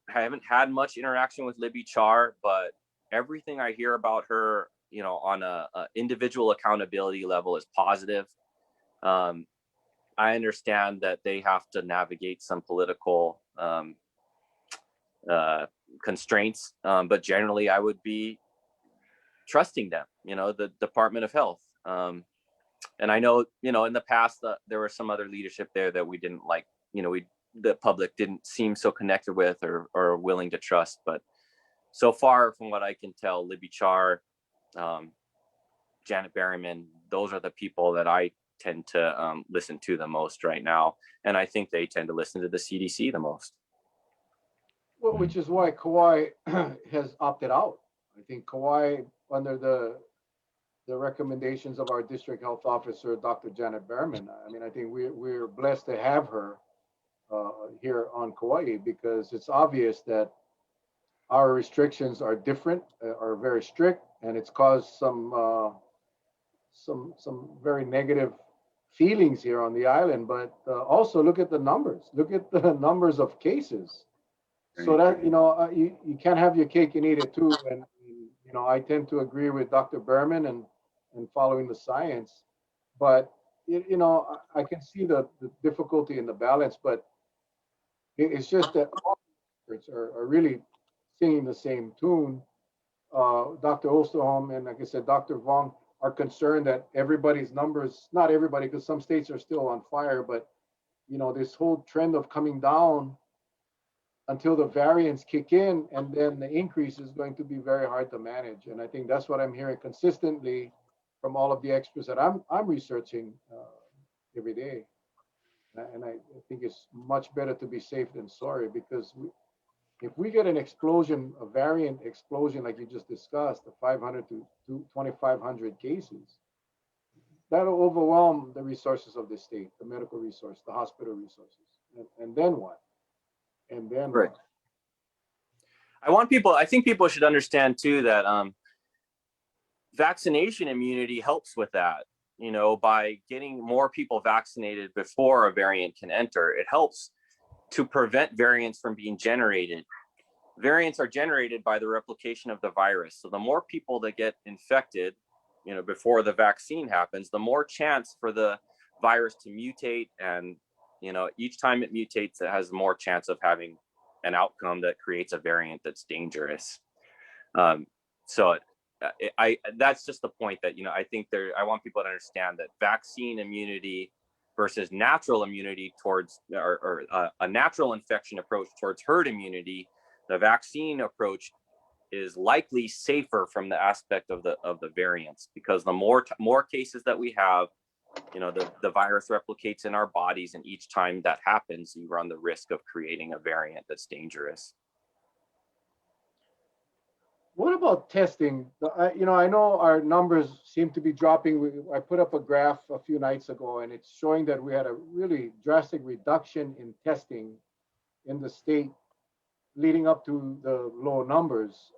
haven't had much interaction with Libby Char, but everything I hear about her, on a individual accountability level is positive. I understand that they have to navigate some political constraints, but generally I would be trusting them, the Department of Health. And I know, in the past, there was some other leadership there that we didn't like, the public didn't seem so connected with or willing to trust. But so far, from what I can tell, Libby Char, Janet Berryman, those are the people that I tend to listen to the most right now. And I think they tend to listen to the CDC the most. Well, which is why Kauai has opted out. I think Kauai, under the recommendations of our district health officer, Dr. Janet Berryman, I think we're blessed to have her here on Kauai, because it's obvious that our restrictions are different, are very strict, and it's caused some very negative feelings here on the island. But also look at the numbers. Look at the numbers of cases. So that you can't have your cake and eat it too. And I tend to agree with Dr. Berman and following the science. But I can see the difficulty in the balance. But it's just that all experts are really singing the same tune. Dr. Osterholm and, like I said, Dr. Vong are concerned that everybody's numbers, not everybody, because some states are still on fire, but this whole trend of coming down until the variants kick in, and then the increase is going to be very hard to manage. And I think that's what I'm hearing consistently from all of the experts that I'm researching every day. And I think it's much better to be safe than sorry, because if we get an explosion, a variant explosion like you just discussed, the 500 to 2,500 cases, that'll overwhelm the resources of the state, the medical resource, the hospital resources. And then what? And then right. What? I think people should understand too that vaccination immunity helps with that. By getting more people vaccinated before a variant can enter, it helps to prevent variants from being generated. Variants are generated by the replication of the virus. So the more people that get infected, before the vaccine happens, the more chance for the virus to mutate. And, each time it mutates, it has more chance of having an outcome that creates a variant that's dangerous. So that's just the point that, I think I want people to understand that vaccine immunity versus natural immunity towards, or a natural infection approach towards herd immunity, the vaccine approach is likely safer from the aspect of the variants, because the more cases that we have, the virus replicates in our bodies, and each time that happens, you run the risk of creating a variant that's dangerous. What about testing? I know our numbers seem to be dropping. I put up a graph a few nights ago, and it's showing that we had a really drastic reduction in testing in the state leading up to the low numbers.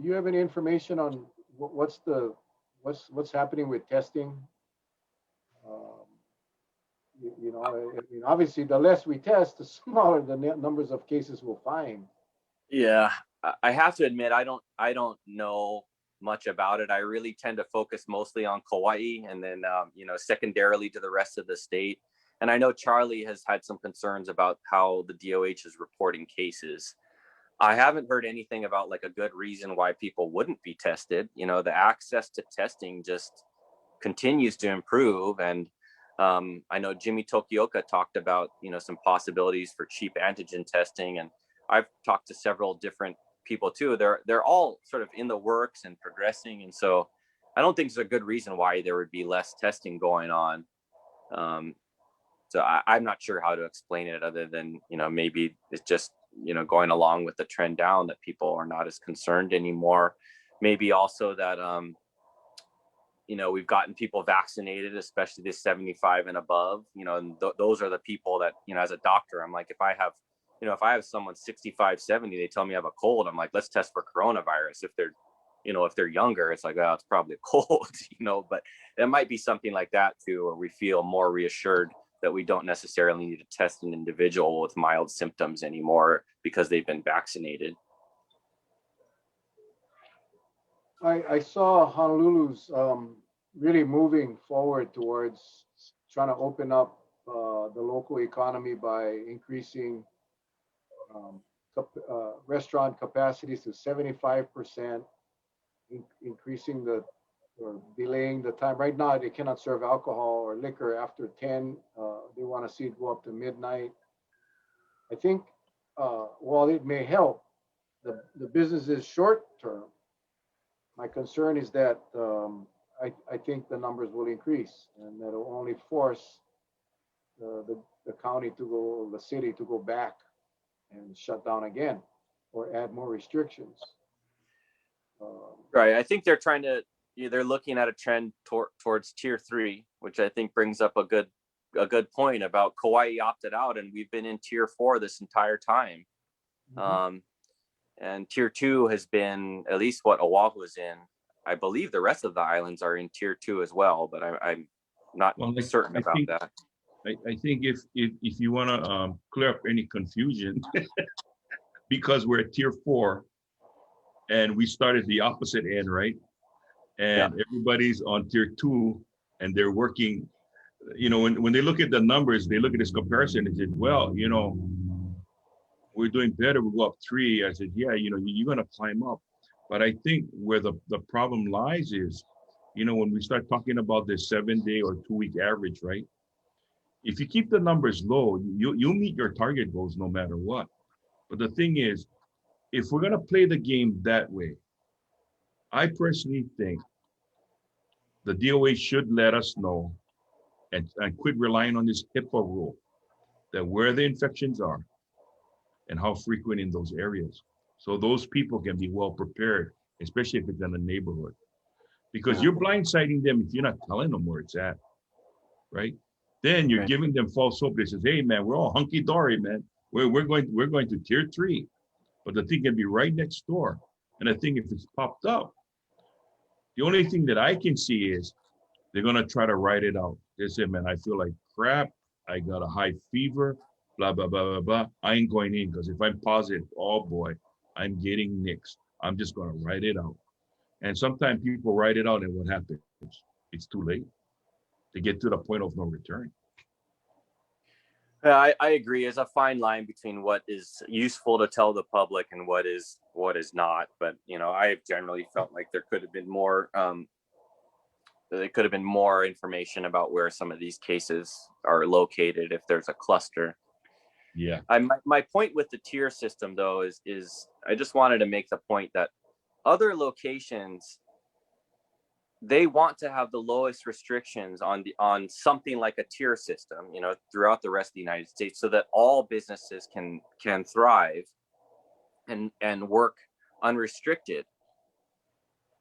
You have any information on what's happening with testing? Obviously, the less we test, the smaller the numbers of cases we'll find. Yeah, I have to admit, I don't know much about it. I really tend to focus mostly on Kauai, and then secondarily to the rest of the state. And I know Charlie has had some concerns about how the DOH is reporting cases. I haven't heard anything about like a good reason why people wouldn't be tested. The access to testing just continues to improve. And I know Jimmy Tokioka talked about, some possibilities for cheap antigen testing. And I've talked to several different people too. They're all sort of in the works and progressing. And so I don't think there's a good reason why there would be less testing going on. So I'm not sure how to explain it other than, maybe it's just, going along with the trend down that people are not as concerned anymore. Maybe also that, we've gotten people vaccinated, especially the 75 and above, and those are the people that, as a doctor, I'm like, if I have someone 65, 70, they tell me I have a cold, I'm like, let's test for coronavirus. If they're younger, it's like, oh, it's probably a cold, but it might be something like that too, where we feel more reassured that we don't necessarily need to test an individual with mild symptoms anymore because they've been vaccinated. I saw Honolulu's really moving forward towards trying to open up the local economy by increasing restaurant capacities to 75%, increasing or delaying the time. Right now, they cannot serve alcohol or liquor after 10. They want to see it go up to midnight. I think while it may help the businesses short term, my concern is that I think the numbers will increase, and that will only force the county the city to go back and shut down again or add more restrictions. Right. I think they're looking at a trend towards tier 3, which I think brings up a good point about Kauai opted out, and we've been in tier 4 this entire time. Mm-hmm. And tier 2 has been at least what Oahu is in. I believe the rest of the islands are in tier 2 as well, but I'm not certain about that. I think if you want to clear up any confusion, because we're at tier 4 and we started the opposite end, right? And everybody's on tier 2 and they're working, when they look at the numbers, they look at this comparison and say, well, we're doing better, we'll go up 3. I said, yeah, you're going to climb up. But I think where the problem lies is, when we start talking about this 7-day or 2-week average, right? If you keep the numbers low, you'll meet your target goals no matter what. But the thing is, if we're going to play the game that way, I personally think the DOA should let us know and quit relying on this HIPAA rule that where the infections are and how frequent in those areas. So those people can be well prepared, especially if it's in a neighborhood. Because you're blindsiding them if you're not telling them where it's at, right? Then you're giving them false hope. They says, hey man, we're all hunky-dory, man. We're going to tier 3. But the thing can be right next door. And I think if it's popped up, the only thing that I can see is they're going to try to write it out. They say, man, I feel like crap. I got a high fever, blah, blah, blah, blah, blah. I ain't going in because if I'm positive, oh boy, I'm getting nixed. I'm just going to write it out. And sometimes people write it out and what happens? It's too late. They get to the point of no return. I agree. There's a fine line between what is useful to tell the public and what is not. But I generally felt like there could have been more. There could have been more information about where some of these cases are located if there's a cluster. Yeah. My point with the tier system though is I just wanted to make the point that other locations, they want to have the lowest restrictions on something like a tier system, throughout the rest of the United States, so that all businesses can thrive and work unrestricted.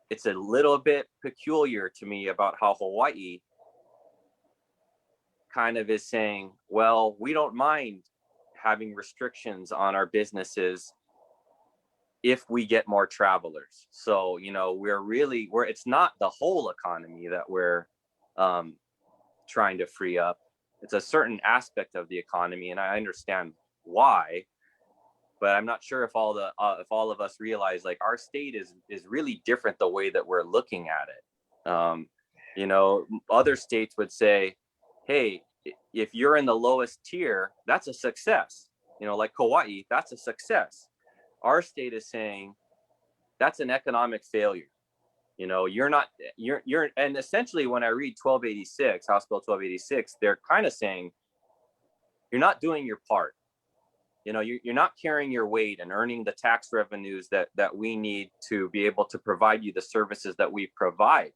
It's a little bit peculiar to me about how Hawaii kind of is saying, well, we don't mind having restrictions on our businesses if we get more travelers. So, it's not the whole economy that we're trying to free up. It's a certain aspect of the economy, and I understand why, but I'm not sure if all of us realize like our state is really different the way that we're looking at it. Other states would say, hey, if you're in the lowest tier, that's a success. Like Kauai, that's a success. Our state is saying that's an economic failure. You're and essentially when I read 1286, House Bill 1286, they're kind of saying you're not doing your part. You're not carrying your weight and earning the tax revenues that we need to be able to provide you the services that we provide.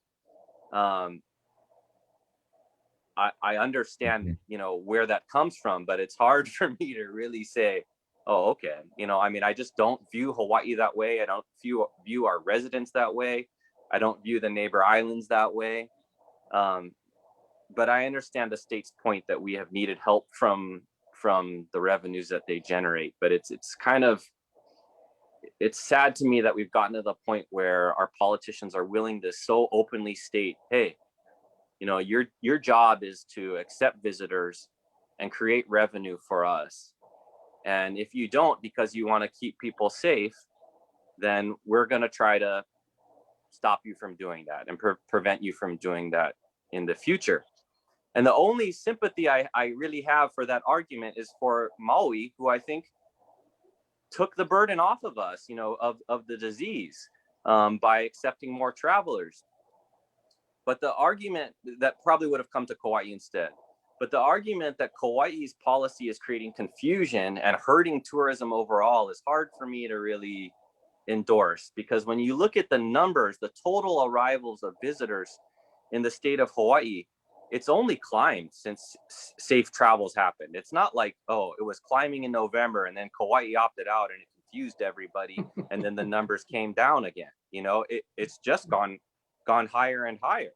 I understand, where that comes from, but it's hard for me to really say, oh, okay. I mean, I just don't view Hawaii that way. I don't view our residents that way. I don't view the neighbor islands that way. But I understand the state's point that we have needed help from the revenues that they generate. But it's sad to me that we've gotten to the point where our politicians are willing to so openly state, hey, your job is to accept visitors and create revenue for us. And if you don't, because you want to keep people safe, then we're going to try to stop you from doing that and prevent you from doing that in the future. And the only sympathy I really have for that argument is for Maui, who I think took the burden off of us, of the disease, by accepting more travelers. But the argument that probably would have come to Kauai instead. But the argument that Kauai's policy is creating confusion and hurting tourism overall is hard for me to really endorse, because when you look at the numbers, the total arrivals of visitors in the state of Hawaii, it's only climbed since safe travels happened. It's not like, oh, it was climbing in November and then Kauai opted out and it confused everybody and then the numbers came down again. It's just gone higher and higher.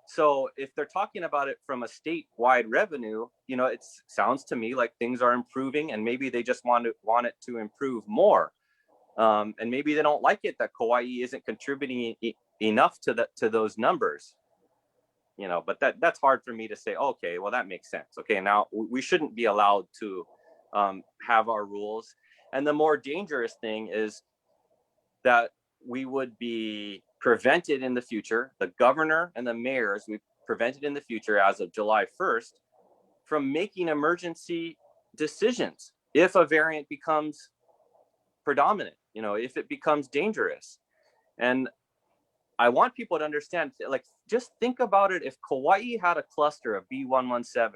So if they're talking about it from a statewide revenue, it sounds to me like things are improving, and maybe they just want it to improve more. And maybe they don't like it that Kauai isn't contributing enough to those numbers. But that's hard for me to say, okay, well, that makes sense. Okay, now we shouldn't be allowed to have our rules. And the more dangerous thing is that we would be prevented in the future, the governor and the mayors, we prevented in the future as of July 1st from making emergency decisions if a variant becomes predominant, if it becomes dangerous. And I want people to understand, like, just think about it. If Kauai had a cluster of B117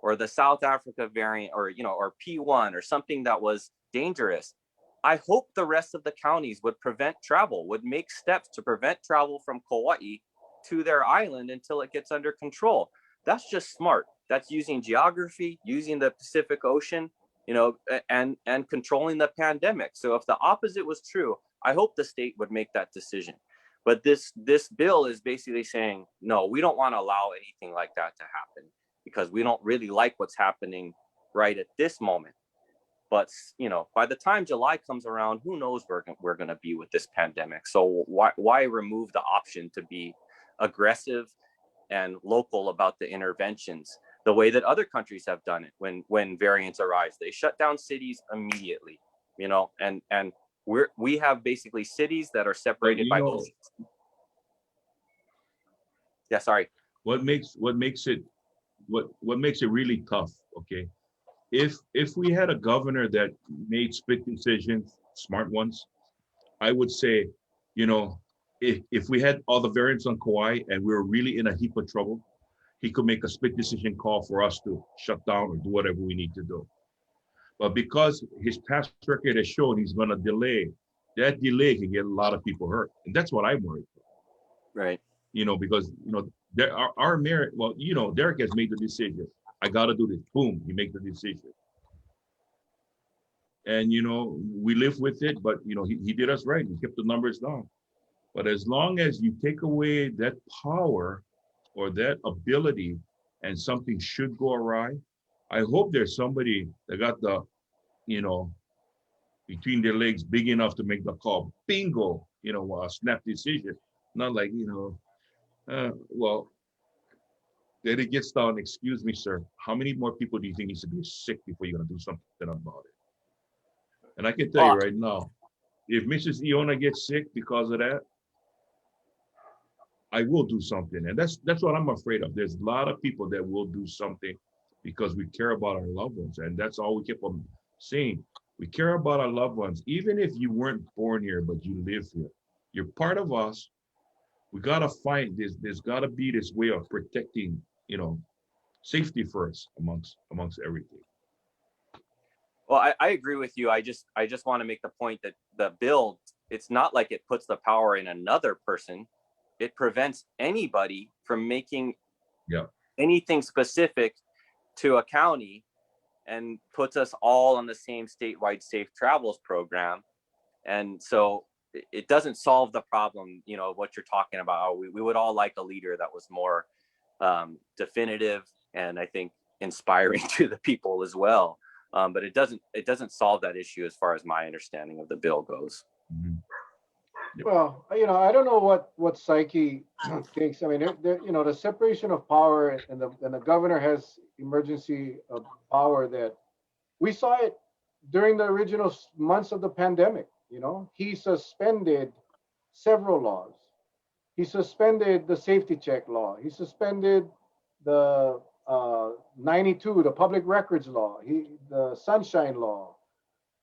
or the South Africa variant, or P1 or something that was dangerous, I hope the rest of the counties would make steps to prevent travel from Kauai to their island until it gets under control. That's just smart. That's using geography, using the Pacific Ocean, and controlling the pandemic. So if the opposite was true, I hope the state would make that decision. But this bill is basically saying, no, we don't want to allow anything like that to happen because we don't really like what's happening right at this moment. But, by the time July comes around, who knows where we're going to be with this pandemic. So why remove the option to be aggressive and local about the interventions the way that other countries have done it when variants arise? They shut down cities immediately, and we have basically cities that are separated by oceans. Yeah, sorry. What makes it really tough, okay? If we had a governor that made split decisions, smart ones, I would say, if we had all the variants on Kauai and we were really in a heap of trouble, he could make a split decision call for us to shut down or do whatever we need to do. But because his past record has shown he's going to delay, that delay can get a lot of people hurt. And that's what I'm worried for. Right. Because, our mayor, Derek has made the decision. I got to do this. Boom, he makes the decision. And, we live with it, but, he did us right. He kept the numbers down. But as long as you take away that power or that ability and something should go awry, I hope there's somebody that got the, between their legs big enough to make the call. Bingo, a snap decision. Not like, well, then it gets down, excuse me, sir, how many more people do you think needs to be sick before you're going to do something about it? And I can tell you right now, if Mrs. Iona gets sick because of that, I will do something. And that's what I'm afraid of. There's a lot of people that will do something because we care about our loved ones. And that's all we keep on saying. We care about our loved ones. Even if you weren't born here, but you live here, you're part of us. We got to find this. There's got to be this way of protecting, safety first amongst everything. Well, I agree with you. I just want to make the point that the bill, it's not like it puts the power in another person. It prevents anybody from making anything specific to a county and puts us all on the same statewide safe travels program. And so it doesn't solve the problem, you know, what you're talking about. We would all like a leader that was more definitive and I think inspiring to the people as well. But it doesn't solve that issue as far as my understanding of the bill goes. Mhm. Well, you know, I don't know what Psyche thinks. I mean, you know, the separation of power and the governor has emergency power that we saw it during the original months of the pandemic. You know, he suspended several laws. He suspended the safety check law. He suspended the 92, the public records law. The sunshine law.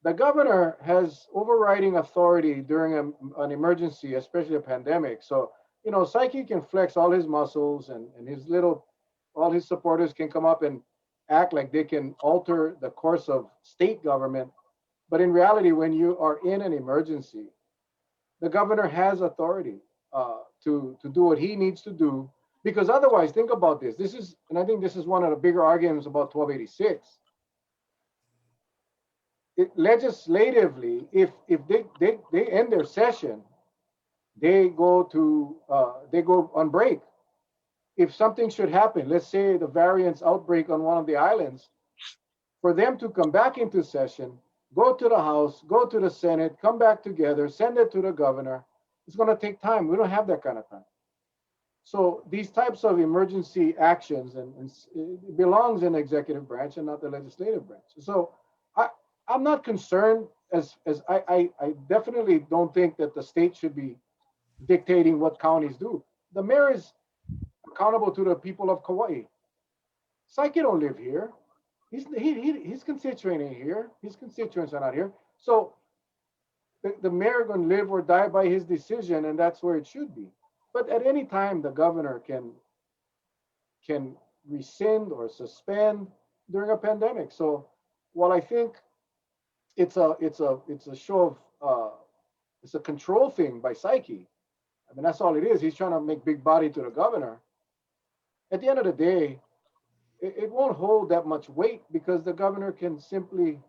The governor has overriding authority during an emergency, especially a pandemic. So, you know, Psyche can flex all his muscles and all his supporters can come up and act like they can alter the course of state government. But in reality, when you are in an emergency, the governor has authority to do what he needs to do. Because otherwise, think about this. And I think this is one of the bigger arguments about 1286. Legislatively, if they end their session, they go on break. If something should happen, let's say the variants outbreak on one of the islands, for them to come back into session, go to the House, go to the Senate, come back together, send it to the governor, it's going to take time. We don't have that kind of time. So these types of emergency actions and it belongs in the executive branch and not the legislative branch. So I'm not concerned as I definitely don't think that the state should be dictating what counties do. The mayor is accountable to the people of Kauai. Psyche don't live here. His constituent ain't here. His constituents are not here. So the mayor going to live or die by his decision, and that's where it should be. But at any time, the governor can rescind or suspend during a pandemic. So while I think it's a show of it's a control thing by Psyche. I mean, that's all it is. He's trying to make big body to the governor. At the end of the day, it won't hold that much weight because the governor can simply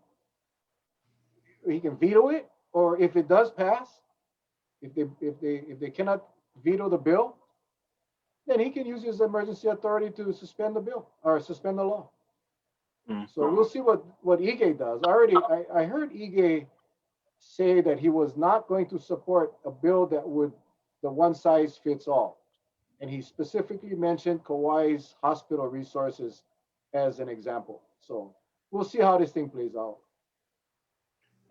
he can veto it, or if it does pass, if they cannot veto the bill, then he can use his emergency authority to suspend the bill or suspend the law. So we'll see what Ige does. I heard Ige say that he was not going to support a bill that would the one size fits all. And he specifically mentioned Kauai's hospital resources as an example. So we'll see how this thing plays out.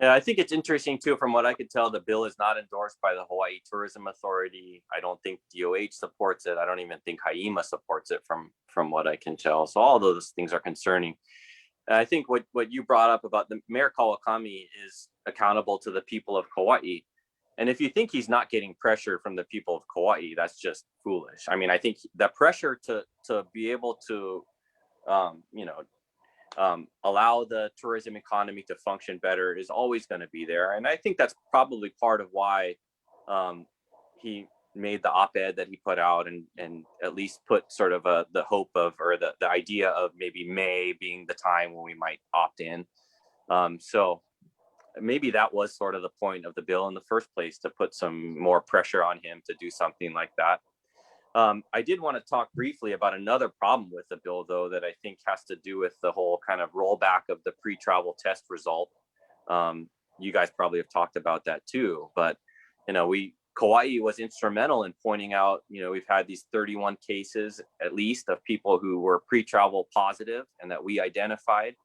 Yeah, I think it's interesting too, from what I could tell, the bill is not endorsed by the Hawaii Tourism Authority. I don't think DOH supports it. I don't even think HAIMA supports it from what I can tell. So all those things are concerning. And I think what you brought up about the Mayor Kawakami is accountable to the people of Kauai. And if you think he's not getting pressure from the people of Kauai, that's just foolish. I mean, I think the pressure to be able to, allow the tourism economy to function better is always going to be there. And I think that's probably part of why he made the op-ed that he put out and at least put sort of the hope of, or the idea of maybe May being the time when we might opt in. So maybe that was sort of the point of the bill in the first place, to put some more pressure on him to do something like that. I did want to talk briefly about another problem with the bill, though, that I think has to do with the whole kind of rollback of the pre-travel test result. You guys probably have talked about that too, but Kauai was instrumental in pointing out, we've had these 31 cases at least of people who were pre-travel positive and that we identified.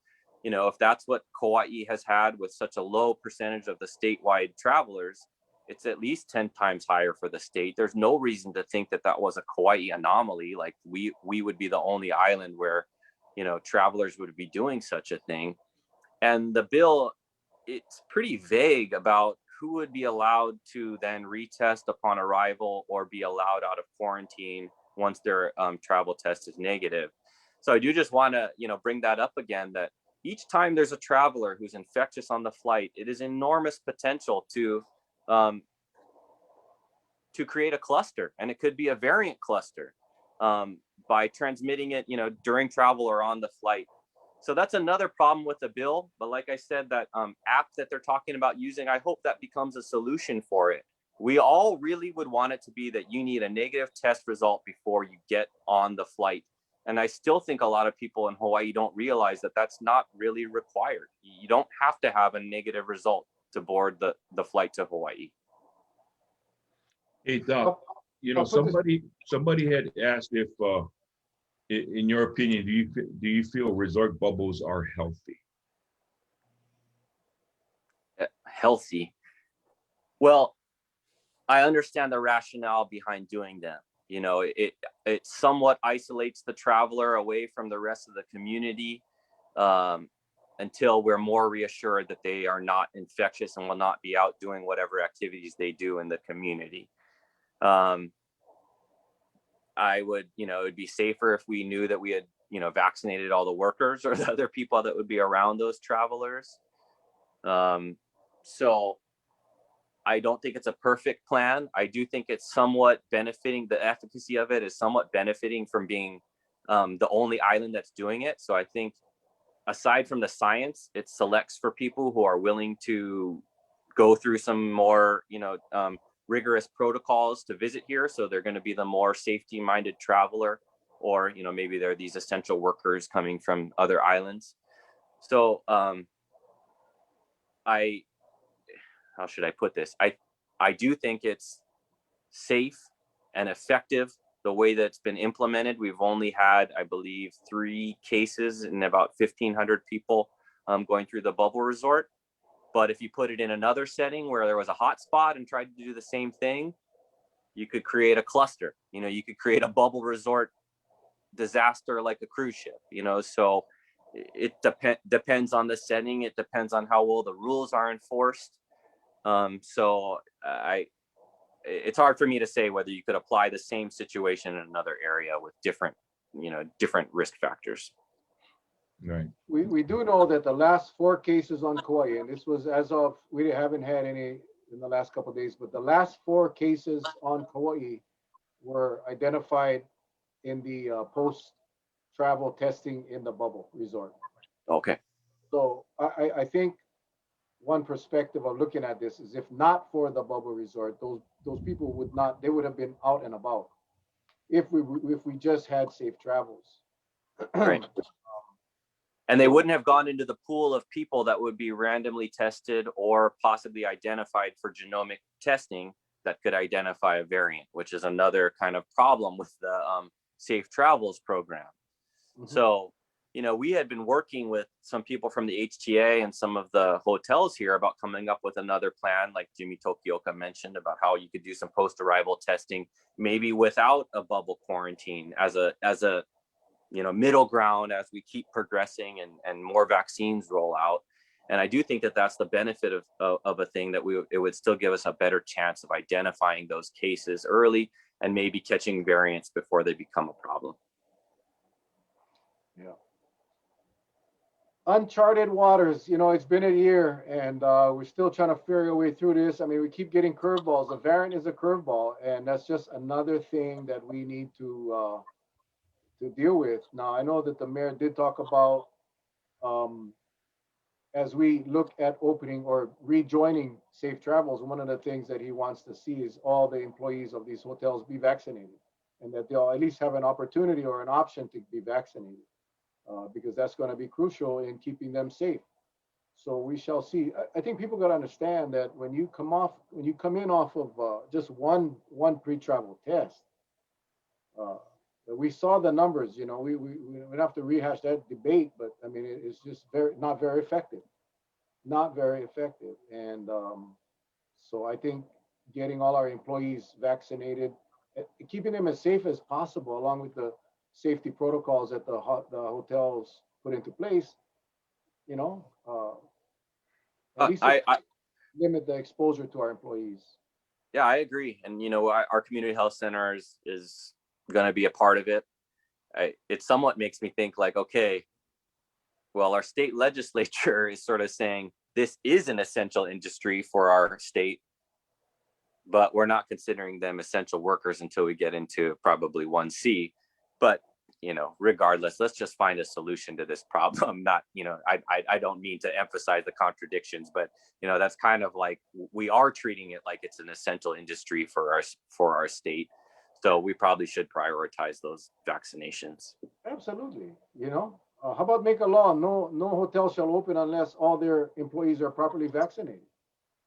If that's what Kauai has had with such a low percentage of the statewide travelers, it's at least 10 times higher for the state. There's no reason to think that that was a Kauai anomaly. Like we would be the only island where, travelers would be doing such a thing. And the bill, it's pretty vague about who would be allowed to then retest upon arrival or be allowed out of quarantine once their travel test is negative. So I do just want to, bring that up again, that each time there's a traveler who's infectious on the flight, it is enormous potential to create a cluster, and it could be a variant cluster. by transmitting it, during travel or on the flight. So that's another problem with the bill. But like I said, that app that they're talking about using, I hope that becomes a solution for it. We all really would want it to be that you need a negative test result before you get on the flight. And I still think a lot of people in Hawaii don't realize that that's not really required. You don't have to have a negative result to board the flight to Hawaii. Hey, Doc, somebody had asked if, in your opinion, do you feel resort bubbles are healthy? Healthy. Well, I understand the rationale behind doing them. It somewhat isolates the traveler away from the rest of the community until we're more reassured that they are not infectious and will not be out doing whatever activities they do in the community. I would, it'd be safer if we knew that we had, vaccinated all the workers or the other people that would be around those travelers. So I don't think it's a perfect plan. I do think it's somewhat benefiting. The efficacy of it is somewhat benefiting from being the only island that's doing it. So I think aside from the science, it selects for people who are willing to go through some more, rigorous protocols to visit here. So they're going to be the more safety-minded traveler, or, maybe they're these essential workers coming from other islands. So how should I put this? I do think it's safe and effective the way that it's been implemented. We've only had, I believe, 3 cases and about 1,500 people going through the bubble resort. But if you put it in another setting where there was a hot spot and tried to do the same thing, you could create a cluster. You could create a bubble resort disaster like a cruise ship. So it depends on the setting. It depends on how well the rules are enforced. So it's hard for me to say whether you could apply the same situation in another area with different risk factors. Right. We do know that the last 4 cases on Kauai, and this was as of, we haven't had any in the last couple of days, but the last 4 cases on Kauai were identified in the post-travel testing in the bubble resort. Okay. So I think one perspective of looking at this is, if not for the bubble resort, those people would have been out and about if we just had safe travels. Right. And they wouldn't have gone into the pool of people that would be randomly tested or possibly identified for genomic testing that could identify a variant, which is another kind of problem with the Safe Travels program. Mm-hmm. So, we had been working with some people from the HTA and some of the hotels here about coming up with another plan, like Jimmy Tokioka mentioned, about how you could do some post-arrival testing, maybe without a bubble quarantine, as a middle ground as we keep progressing and more vaccines roll out. And I do think that that's the benefit of a thing, that it would still give us a better chance of identifying those cases early and maybe catching variants before they become a problem. Yeah. Uncharted waters, it's been a year and we're still trying to figure our way through this. I mean, we keep getting curveballs. A variant is a curveball, and that's just another thing that we need to deal with. Now, I know that the mayor did talk about, as we look at opening or rejoining Safe Travels, one of the things that he wants to see is all the employees of these hotels be vaccinated, and that they'll at least have an opportunity or an option to be vaccinated, because that's going to be crucial in keeping them safe. So we shall see. I think people got to understand that when you come in off of just one pre-travel test, we saw the numbers. We don't have to rehash that debate, but I mean, it's just not very effective, and so I think getting all our employees vaccinated, keeping them as safe as possible, along with the safety protocols that the hotels put into place, at least limit the exposure to our employees. Yeah, I agree. And, our community health center is going to be a part of it. It somewhat makes me think like, okay, well, our state legislature is sort of saying this is an essential industry for our state, but we're not considering them essential workers until we get into probably 1C. But regardless, let's just find a solution to this problem. Not, I don't mean to emphasize the contradictions, but that's kind of like we are treating it like it's an essential industry for our state. So we probably should prioritize those vaccinations. Absolutely. How about make a law? No hotel shall open unless all their employees are properly vaccinated,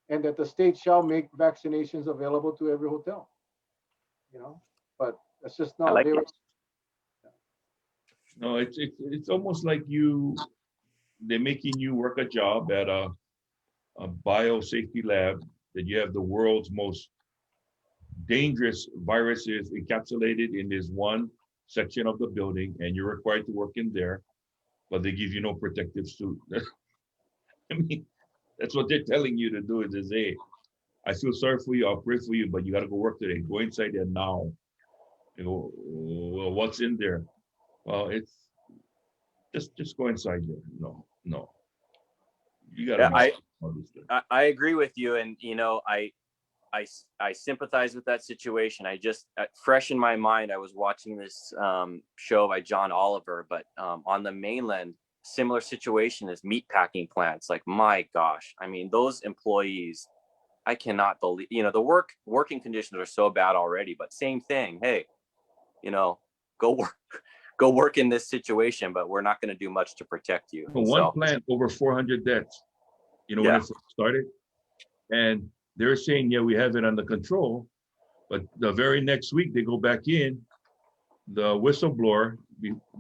and that the state shall make vaccinations available to every hotel. But that's just I not like they. it. No, it's almost like they're making you work a job at a biosafety lab that you have the world's most dangerous viruses encapsulated in this one section of the building, and you're required to work in there, but they give you no protective suit. I mean, that's what they're telling you to do. Is they say, I feel sorry for you, I'll pray for you, but you got to go work today. Go inside there now. You go, well, what's in there? Well, it's just go inside there. No. You got to Yeah, know. I agree with you, and I sympathize with that situation. I just fresh in my mind, I was watching this show by John Oliver, but on the mainland, similar situation is meat packing plants. Like, my gosh, I mean, those employees, I cannot believe, the working conditions are so bad already, but same thing. Hey, go work in this situation, but we're not going to do much to protect you. One plant over 400 deaths, when it first started, and they're saying, yeah, we have it under control, but the very next week they go back in, the whistleblower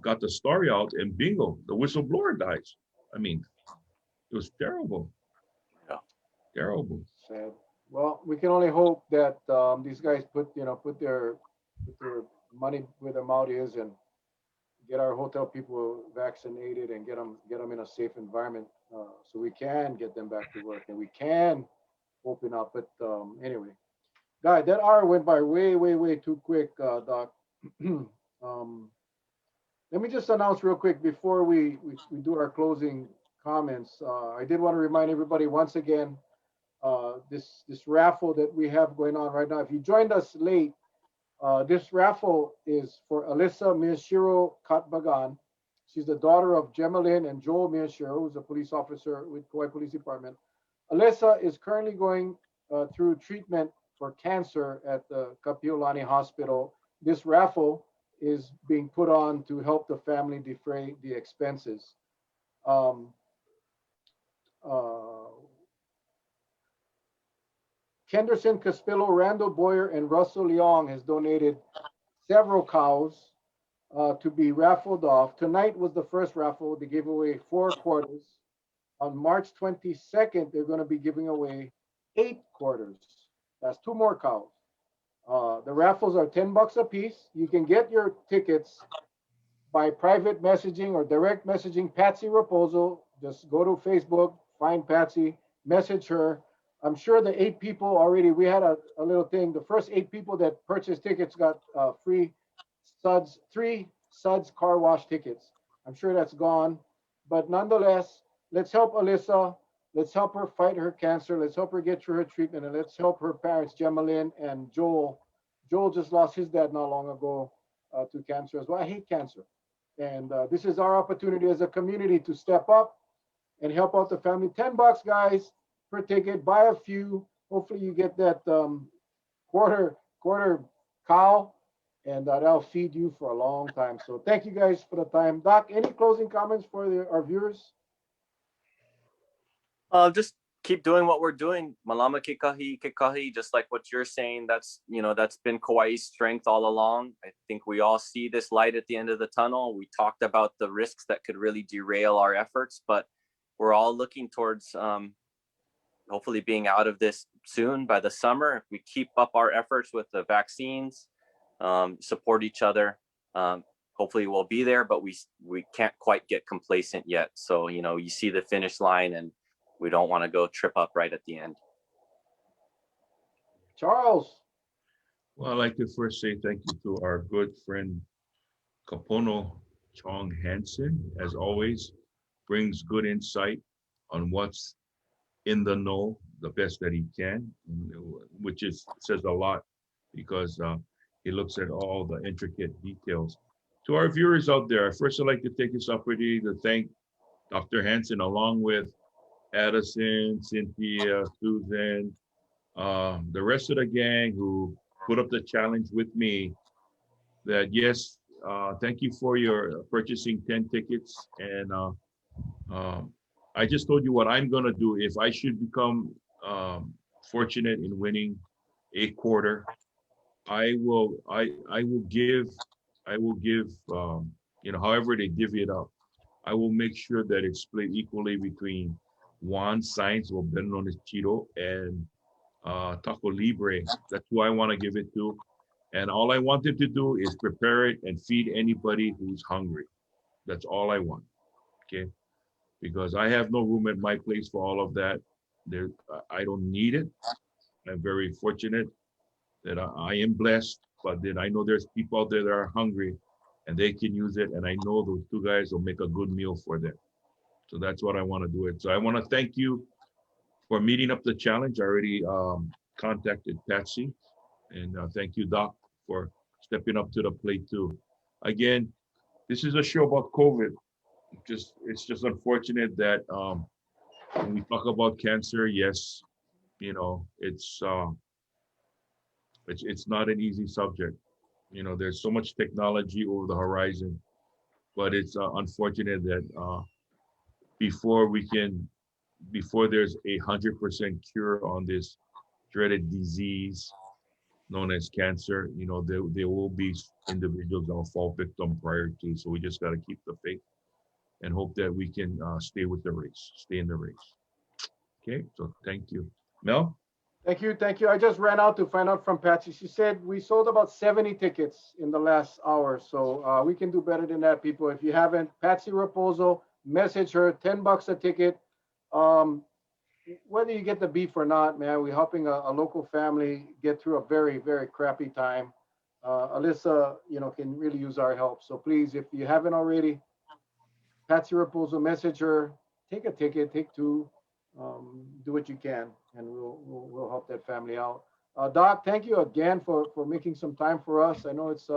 got the story out, and bingo, the whistleblower dies. I mean, it was terrible. Yeah. Terrible. Sad. Well, we can only hope that these guys put their money where their mouth is and get our hotel people vaccinated and get them in a safe environment, so we can get them back to work and we can open up. But anyway, guy, that hour went by way too quick, Doc. Let me just announce real quick before we do our closing comments. I did want to remind everybody once again, this raffle that we have going on right now. If you joined us late, this raffle is for Alyssa Miyashiro Katbagan. She's the daughter of Gemalyn and Joel Miyashiro, who's a police officer with Kauai Police Department. Alyssa is currently going through treatment for cancer at the Kapiolani Hospital. This raffle is being put on to help the family defray the expenses. Kenderson Caspillo, Randall Boyer, and Russell Leong has donated several cows to be raffled off. Tonight was the first raffle. They gave away 4 quarters. On March 22nd, they're going to be giving away 8 quarters. That's 2 more cows. The raffles are $10 a piece. You can get your tickets by private messaging or direct messaging Patsy Raposo. Just go to Facebook, find Patsy, message her. I'm sure the 8 people already, we had a little thing. The first 8 people that purchased tickets got free Suds, 3 Suds car wash tickets. I'm sure that's gone. But nonetheless, let's help Alyssa. Let's help her fight her cancer. Let's help her get through her treatment. And let's help her parents, Gemalyn and Joel. Joel just lost his dad not long ago to cancer as well. I hate cancer. And this is our opportunity as a community to step up and help out the family. $10, guys, per ticket. Buy a few. Hopefully you get that quarter cow, and that'll feed you for a long time. So thank you guys for the time. Doc, any closing comments for our viewers? Just keep doing what we're doing. Malama kikahi, just like what you're saying. That's been Kauai's strength all along. I think we all see this light at the end of the tunnel. We talked about the risks that could really derail our efforts, but we're all looking towards hopefully being out of this soon by the summer. If we keep up our efforts with the vaccines, support each other, hopefully we'll be there, but we can't quite get complacent yet. So, you see the finish line and we don't want to go trip up right at the end. Charles. Well, I'd like to first say thank you to our good friend Kapono Chong-Hanssen, as always, brings good insight on what's in the know the best that he can, which says a lot, because he looks at all the intricate details. To our viewers out there, first I'd like to take this opportunity to thank Dr. Hansen along with Addison, Cynthia, Susan, the rest of the gang who put up the challenge with me. That yes, thank you for your purchasing 10 tickets. And I just told you what I'm gonna do if I should become fortunate in winning a quarter. I will give however they divvy it up. I will make sure that it's split equally between Juan Sainz, or better known as Cheeto, and Taco Libre. That's who I want to give it to. And all I wanted to do is prepare it and feed anybody who's hungry. That's all I want. Okay. Because I have no room at my place for all of that. I don't need it. I'm very fortunate that I am blessed, but then I know there's people out there that are hungry and they can use it. And I know those two guys will make a good meal for them. So that's what I want to do it. So I want to thank you for meeting up the challenge. I already contacted Patsy, and thank you, Doc, for stepping up to the plate too. Again, this is a show about COVID. It's just unfortunate that when we talk about cancer, yes, it's not an easy subject. There's so much technology over the horizon, but it's unfortunate that before we can, before there's 100% cure on this dreaded disease known as cancer, there will be individuals that will fall victim prior to. So we just got to keep the faith and hope that we can stay in the race. Okay, so thank you. Mel? Thank you, thank you. I just ran out to find out from Patsy. She said we sold about 70 tickets in the last hour, so we can do better than that, people. If you haven't, Patsy Raposo, message her, $10 a ticket. Whether you get the beef or not, man, we're helping a local family get through a very, very crappy time. Alyssa, can really use our help. So please, if you haven't already, Patsy Raposo, message her, take a ticket, take two, do what you can, and we'll help that family out. Doc, thank you again for making some time for us. I know it's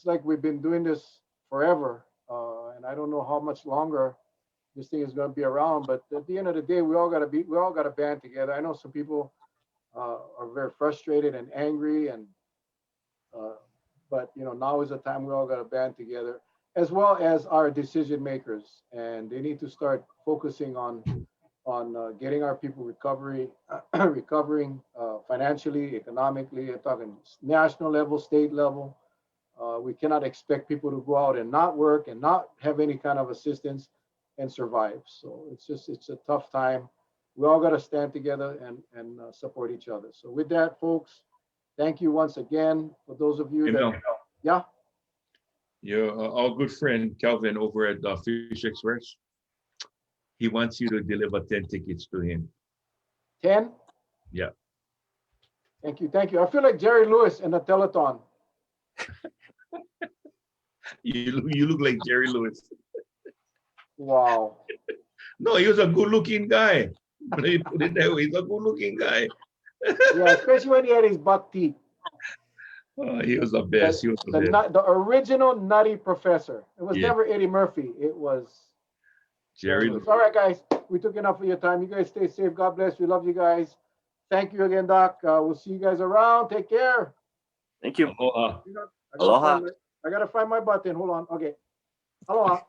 like we've been doing this forever, and I don't know how much longer this thing is going to be around. But at the end of the day, we all got to band together. I know some people are very frustrated and angry, and but now is the time we all got to band together, as well as our decision makers, and they need to start focusing on getting our people recovering financially, economically. I'm talking national level, state level. We cannot expect people to go out and not work and not have any kind of assistance and survive. So it's a tough time. We all got to stand together and support each other. So with that, folks, thank you once again for those of you that, yeah. Your our good friend Calvin over at Fish Express, he wants you to deliver 10 tickets to him. 10? Yeah. Thank you. Thank you. I feel like Jerry Lewis in the telethon. You look like Jerry Lewis. Wow. No, he was a good-looking guy. Put it that way. He's a good-looking guy. Yeah, especially when he had his buck teeth. He was the best. The original Nutty Professor. It was Yeah. never Eddie Murphy. It was Jerry. All right, guys. We took enough of your time. You guys stay safe. God bless. We love you guys. Thank you again, Doc. We'll see you guys around. Take care. Thank you. Aloha. Aloha. I gotta find my button. Hold on. Okay. Aloha.